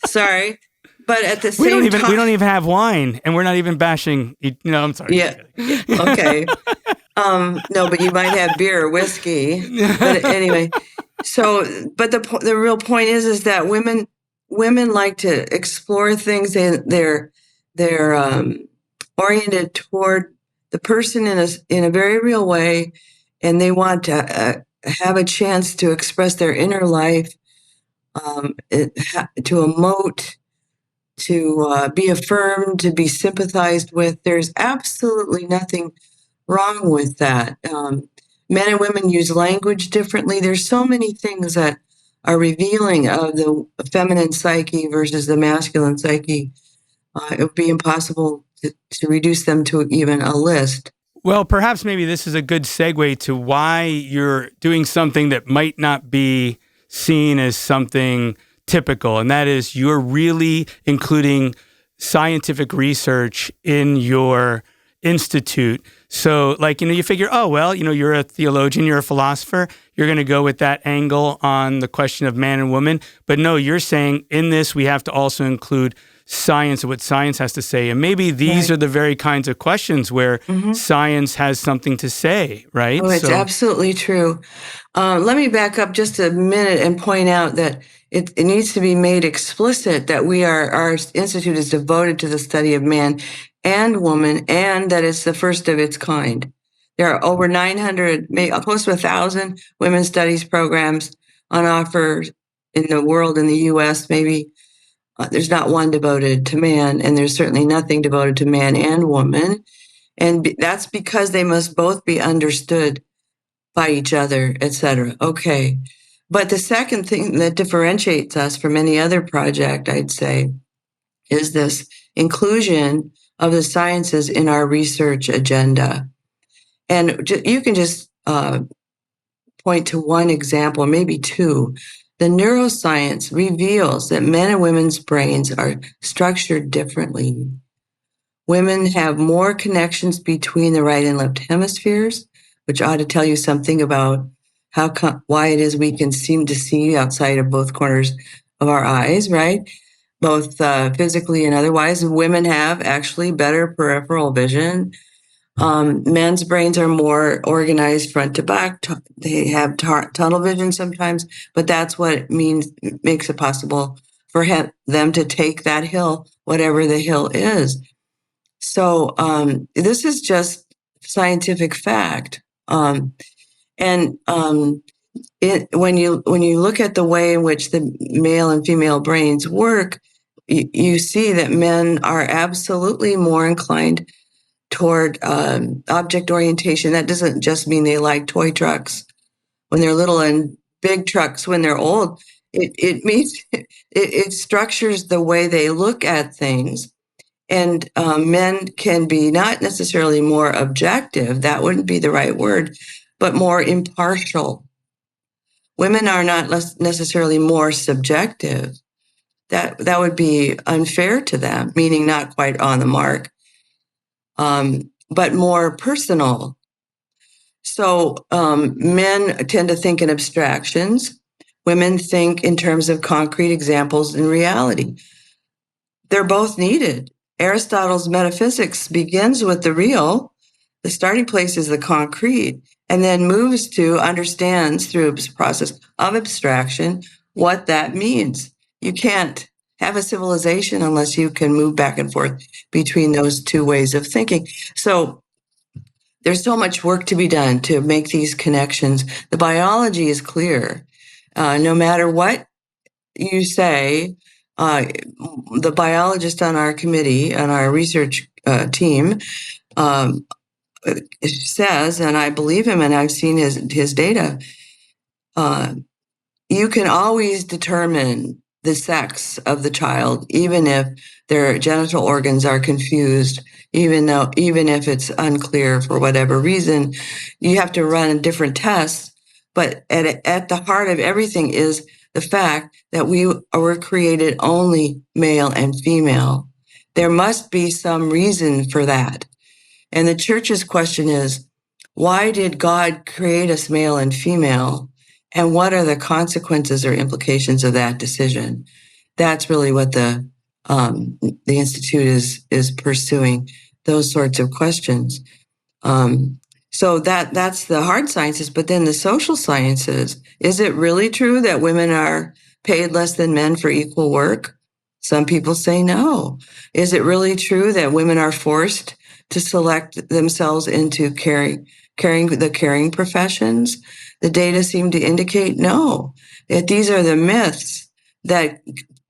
Sorry. But at the same time, we don't even have wine, and we're not even bashing. I'm sorry. Yeah. Okay. No, but you might have beer or whiskey. But anyway, but the real point is that women like to explore things. They're oriented toward the person in a very real way, and they want to have a chance to express their inner life, to emote, to be affirmed, to be sympathized with. There's absolutely nothing wrong with that. Men and women use language differently. There's so many things that are revealing of the feminine psyche versus the masculine psyche. It would be impossible to reduce them to even a list. Well, perhaps maybe this is a good segue to why you're doing something that might not be seen as something typical, and that is you're really including scientific research in your institute. So you figure, you're a theologian, you're a philosopher, you're going to go with that angle on the question of man and woman. But no, you're saying in this, we have to also include science and what science has to say. And maybe these are the very kinds of questions where science has something to say, right? Oh, it's absolutely true. Let me back up just a minute and point out that it needs to be made explicit that our institute is devoted to the study of man and woman, and that it's the first of its kind. There are over 900, close to 1,000 women's studies programs on offer in the world, in the U.S. Maybe there's not one devoted to man, and there's certainly nothing devoted to man and woman. And that's because they must both be understood by each other, etc. Okay. But the second thing that differentiates us from any other project, I'd say, is this inclusion of the sciences in our research agenda. And you can just point to one example, maybe two. The neuroscience reveals that men and women's brains are structured differently. Women have more connections between the right and left hemispheres, which ought to tell you something about why it is we can seem to see outside of both corners of our eyes, right? Both physically and otherwise. Women have actually better peripheral vision. Men's brains are more organized front to back. They have tunnel vision sometimes, but that's what it makes it possible for them to take that hill, whatever the hill is. So this is just scientific fact. When you look at the way in which the male and female brains work, you see that men are absolutely more inclined toward object orientation. That doesn't just mean they like toy trucks when they're little and big trucks when they're old. It means it structures the way they look at things. And men can be not necessarily more objective, that wouldn't be the right word, but more impartial. Women are not necessarily more subjective. That would be unfair to them, meaning not quite on the mark, but more personal. So men tend to think in abstractions. Women think in terms of concrete examples in reality. They're both needed. Aristotle's metaphysics begins with the real. The starting place is the concrete, and then moves to understands through a process of abstraction what that means. You can't have a civilization unless you can move back and forth between those two ways of thinking. So there's so much work to be done to make these connections. The biology is clear. No matter what you say, the biologist on our committee, on our research team, says, and I believe him, and I've seen his data, you can always determine the sex of the child, even if their genital organs are confused, even if it's unclear for whatever reason. You have to run different tests, but at the heart of everything is the fact that we were created only male and female. There must be some reason for that. And the church's question is, why did God create us male and female? And what are the consequences or implications of that decision? That's really what the Institute is pursuing, those sorts of questions. So that's the hard sciences, but then the social sciences. Is it really true that women are paid less than men for equal work? Some people say no. Is it really true that women are forced to select themselves into the caring professions? The data seem to indicate no, that these are the myths that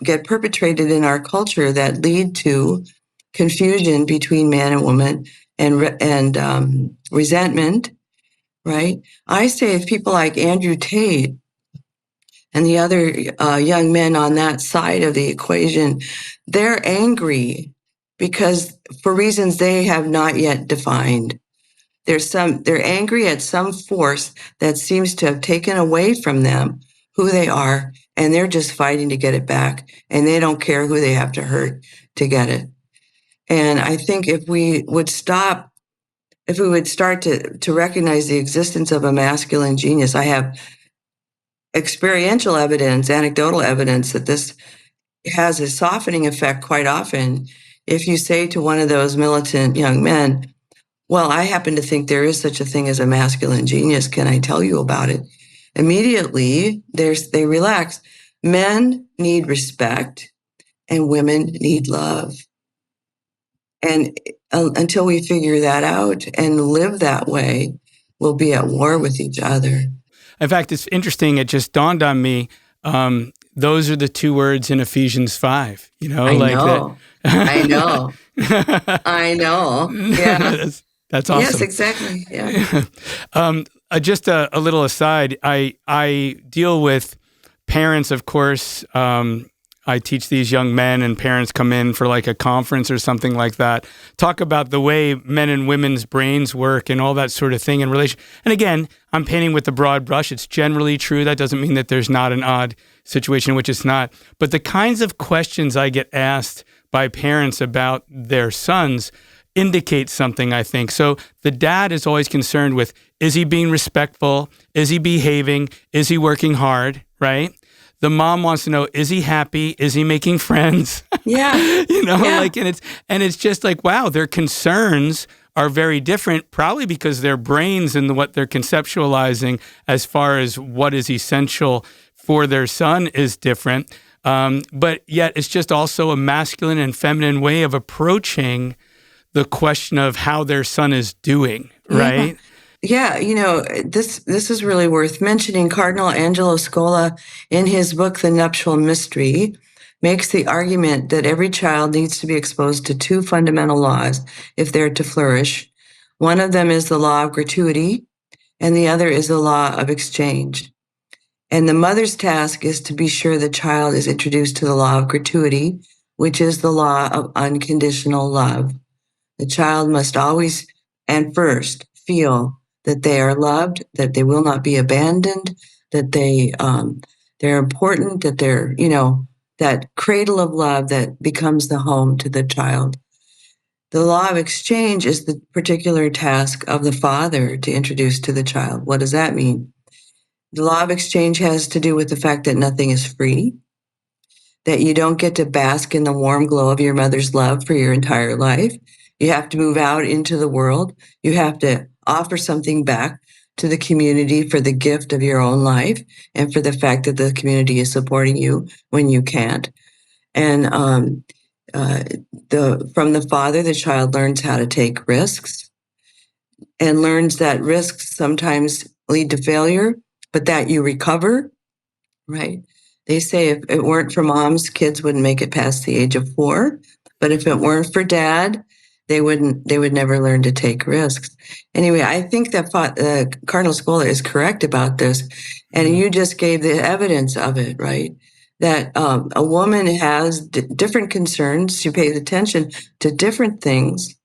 get perpetrated in our culture that lead to confusion between man and woman and resentment, right? I say if people like Andrew Tate and the other young men on that side of the equation, they're angry because for reasons they have not yet defined. They're angry at some force that seems to have taken away from them who they are, and they're just fighting to get it back, and they don't care who they have to hurt to get it. And I think if we would start to recognize the existence of a masculine genius, I have experiential evidence, anecdotal evidence that this has a softening effect quite often. If you say to one of those militant young men, well, I happen to think there is such a thing as a masculine genius. Can I tell you about it? Immediately, they relax. Men need respect and women need love. And until we figure that out and live that way, we'll be at war with each other. In fact, it's interesting. It just dawned on me. Those are the two words in Ephesians 5. I know. I know. I know. Yeah. That's awesome. Yes, exactly. Yeah. Just a little aside. I deal with parents, of course. I teach these young men, and parents come in for like a conference or something like that. Talk about the way men and women's brains work and all that sort of thing in relation. And again, I'm painting with the broad brush. It's generally true. That doesn't mean that there's not an odd situation in which it's not. But the kinds of questions I get asked by parents about their sons indicate something, I think. So the dad is always concerned with, is he being respectful? Is he behaving? Is he working hard? Right? The mom wants to know, is he happy? Is he making friends? Yeah. And it's just like, wow, their concerns are very different, probably because their brains and what they're conceptualizing as far as what is essential for their son is different. But yet it's just also a masculine and feminine way of approaching the question of how their son is doing, right? Yeah, this is really worth mentioning. Cardinal Angelo Scola, in his book, The Nuptial Mystery, makes the argument that every child needs to be exposed to two fundamental laws if they're to flourish. One of them is the law of gratuity, and the other is the law of exchange. And the mother's task is to be sure the child is introduced to the law of gratuity, which is the law of unconditional love. The child must always and first feel that they are loved, that they will not be abandoned, that they're important, that they're, that cradle of love that becomes the home to the child. The law of exchange is the particular task of the father to introduce to the child. What does that mean? The law of exchange has to do with the fact that nothing is free, that you don't get to bask in the warm glow of your mother's love for your entire life. You have to move out into the world. You have to offer something back to the community for the gift of your own life and for the fact that the community is supporting you when you can't. And from the father, the child learns how to take risks and learns that risks sometimes lead to failure, but that you recover, right? They say if it weren't for moms, kids wouldn't make it past the age of 4. But if it weren't for dad, they would never learn to take risks. Anyway, I think that Cardinal Scola is correct about this. And you just gave the evidence of it, right? that a woman has different concerns. She pays attention to different things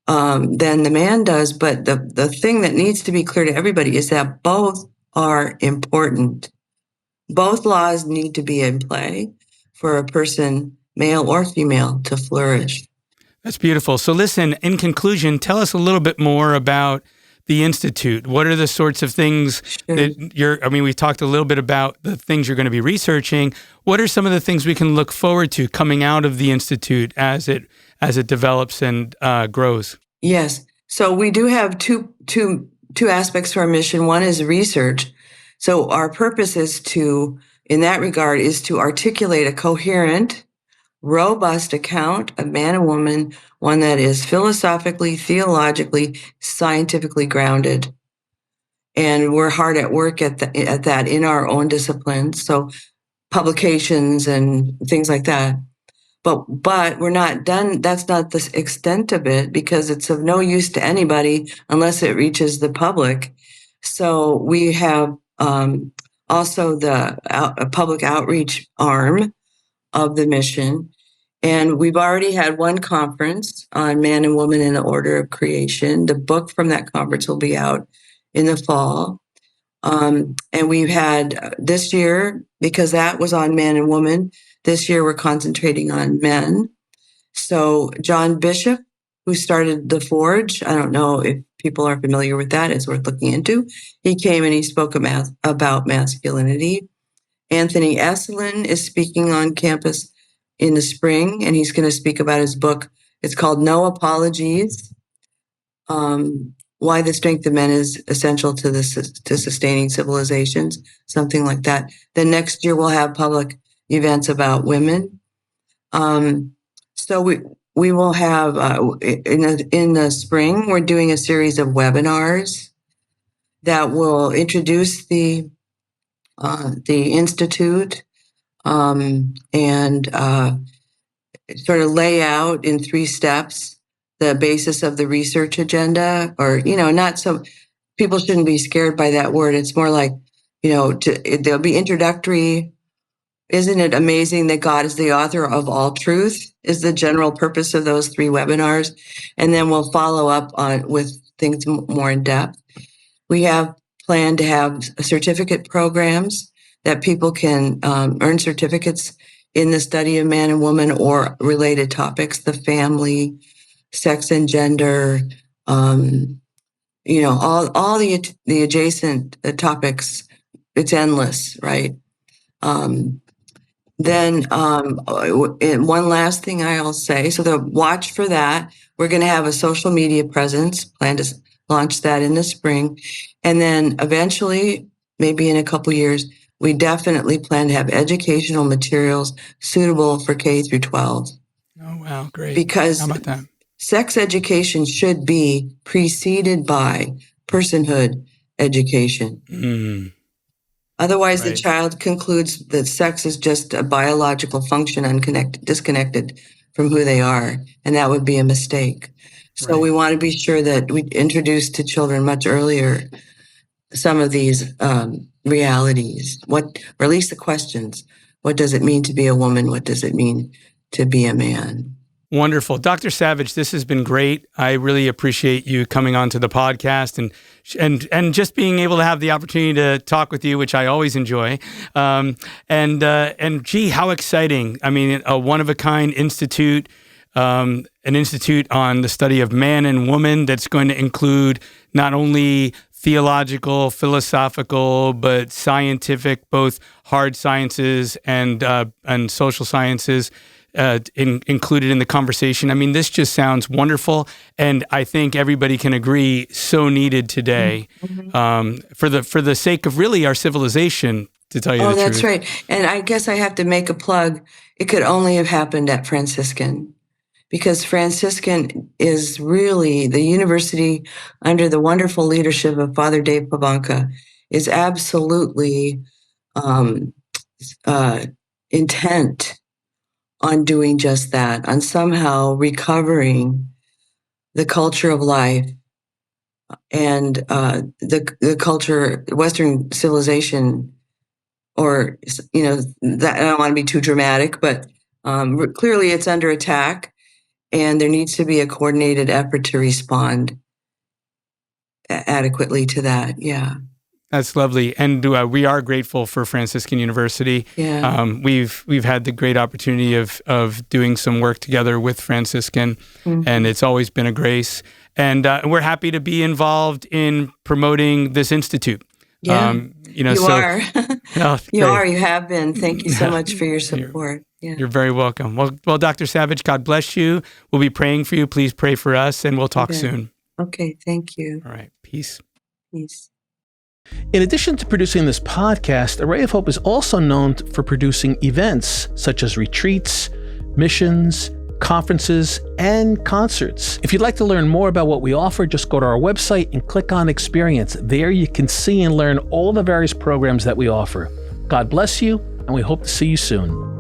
than the man does. But the thing that needs to be clear to everybody is that both are important. Both laws need to be in play for a person, male or female, to flourish. That's beautiful. So listen, in conclusion, tell us a little bit more about the Institute. What are the sorts of things that we've talked a little bit about the things you're going to be researching. What are some of the things we can look forward to coming out of the Institute as it develops and grows? Yes. So we do have two aspects to our mission. One is research. So our purpose is in that regard, is to articulate a coherent, robust account of man and woman, one that is philosophically, theologically, scientifically grounded. And we're hard at work at that in our own disciplines. So publications and things like that. But we're not done. That's not the extent of it, because it's of no use to anybody unless it reaches the public. So we have also the public outreach arm of the mission. And we've already had one conference on man and woman in the order of creation. The book from that conference will be out in the fall. And we've had this year, because that was on man and woman, this year we're concentrating on men. So John Bishop, who started The Forge, I don't know if people are familiar with that, it's worth looking into. He came and he spoke about masculinity. Anthony Esselin is speaking on campus in the spring, and he's going to speak about his book. It's called No Apologies, Why the Strength of Men is Essential to Sustaining Civilizations, something like that. Then next year we'll have public events about women. So we will have, in the spring, we're doing a series of webinars that will introduce the Institute, and sort of lay out in 3 steps the basis of the research agenda, or, not so, people shouldn't be scared by that word. It's more like, there'll be introductory. Isn't it amazing that God is the author of all truth, is the general purpose of those 3 webinars. And then we'll follow up with things more in depth. We have planned to have certificate programs that people can earn certificates in the study of man and woman or related topics, the family, sex and gender, all the adjacent topics. It's endless, right? Then one last thing I'll say, so watch for that. We're going to have a social media presence, plan to launch that in the spring. And then eventually, maybe in a couple years, we definitely plan to have educational materials suitable for K through 12. Oh, wow, great. Because how about that? Sex education should be preceded by personhood education. Mm. Otherwise, the child concludes that sex is just a biological function, disconnected from who they are, and that would be a mistake. So we want to be sure that we introduce to children much earlier some of these realities, or at least the questions. What does it mean to be a woman? What does it mean to be a man? Wonderful. Dr. Savage, this has been great. I really appreciate you coming onto the podcast and just being able to have the opportunity to talk with you, which I always enjoy. And gee, how exciting. I mean, a one-of-a-kind institute, an institute on the study of man and woman that's going to include not only theological, philosophical, but scientific, both hard sciences and social sciences, included in the conversation. I mean, this just sounds wonderful, and I think everybody can agree, so needed today, for the sake of really our civilization, to tell you the truth. Oh, that's right. And I guess I have to make a plug. It could only have happened at Franciscan, because Franciscan is really the university under the wonderful leadership of Father Dave Pabanka is absolutely intent on doing just that, on somehow recovering the culture of life and the culture, Western civilization or, that I don't want to be too dramatic, but clearly it's under attack, and there needs to be a coordinated effort to respond adequately to that. Yeah. That's lovely. And we are grateful for Franciscan University. Yeah. We've had the great opportunity of doing some work together with Franciscan, and it's always been a grace. And we're happy to be involved in promoting this institute. Yeah. You are. No, you are. You have been. Thank you so much for your support. You're very welcome. Well, Dr. Savage, God bless you. We'll be praying for you. Please pray for us, and we'll talk soon. Okay. Thank you. All right. Peace. Peace. In addition to producing this podcast, Array of Hope is also known for producing events such as retreats, missions, conferences, and concerts. If you'd like to learn more about what we offer, just go to our website and click on Experience. There you can see and learn all the various programs that we offer. God bless you, and we hope to see you soon.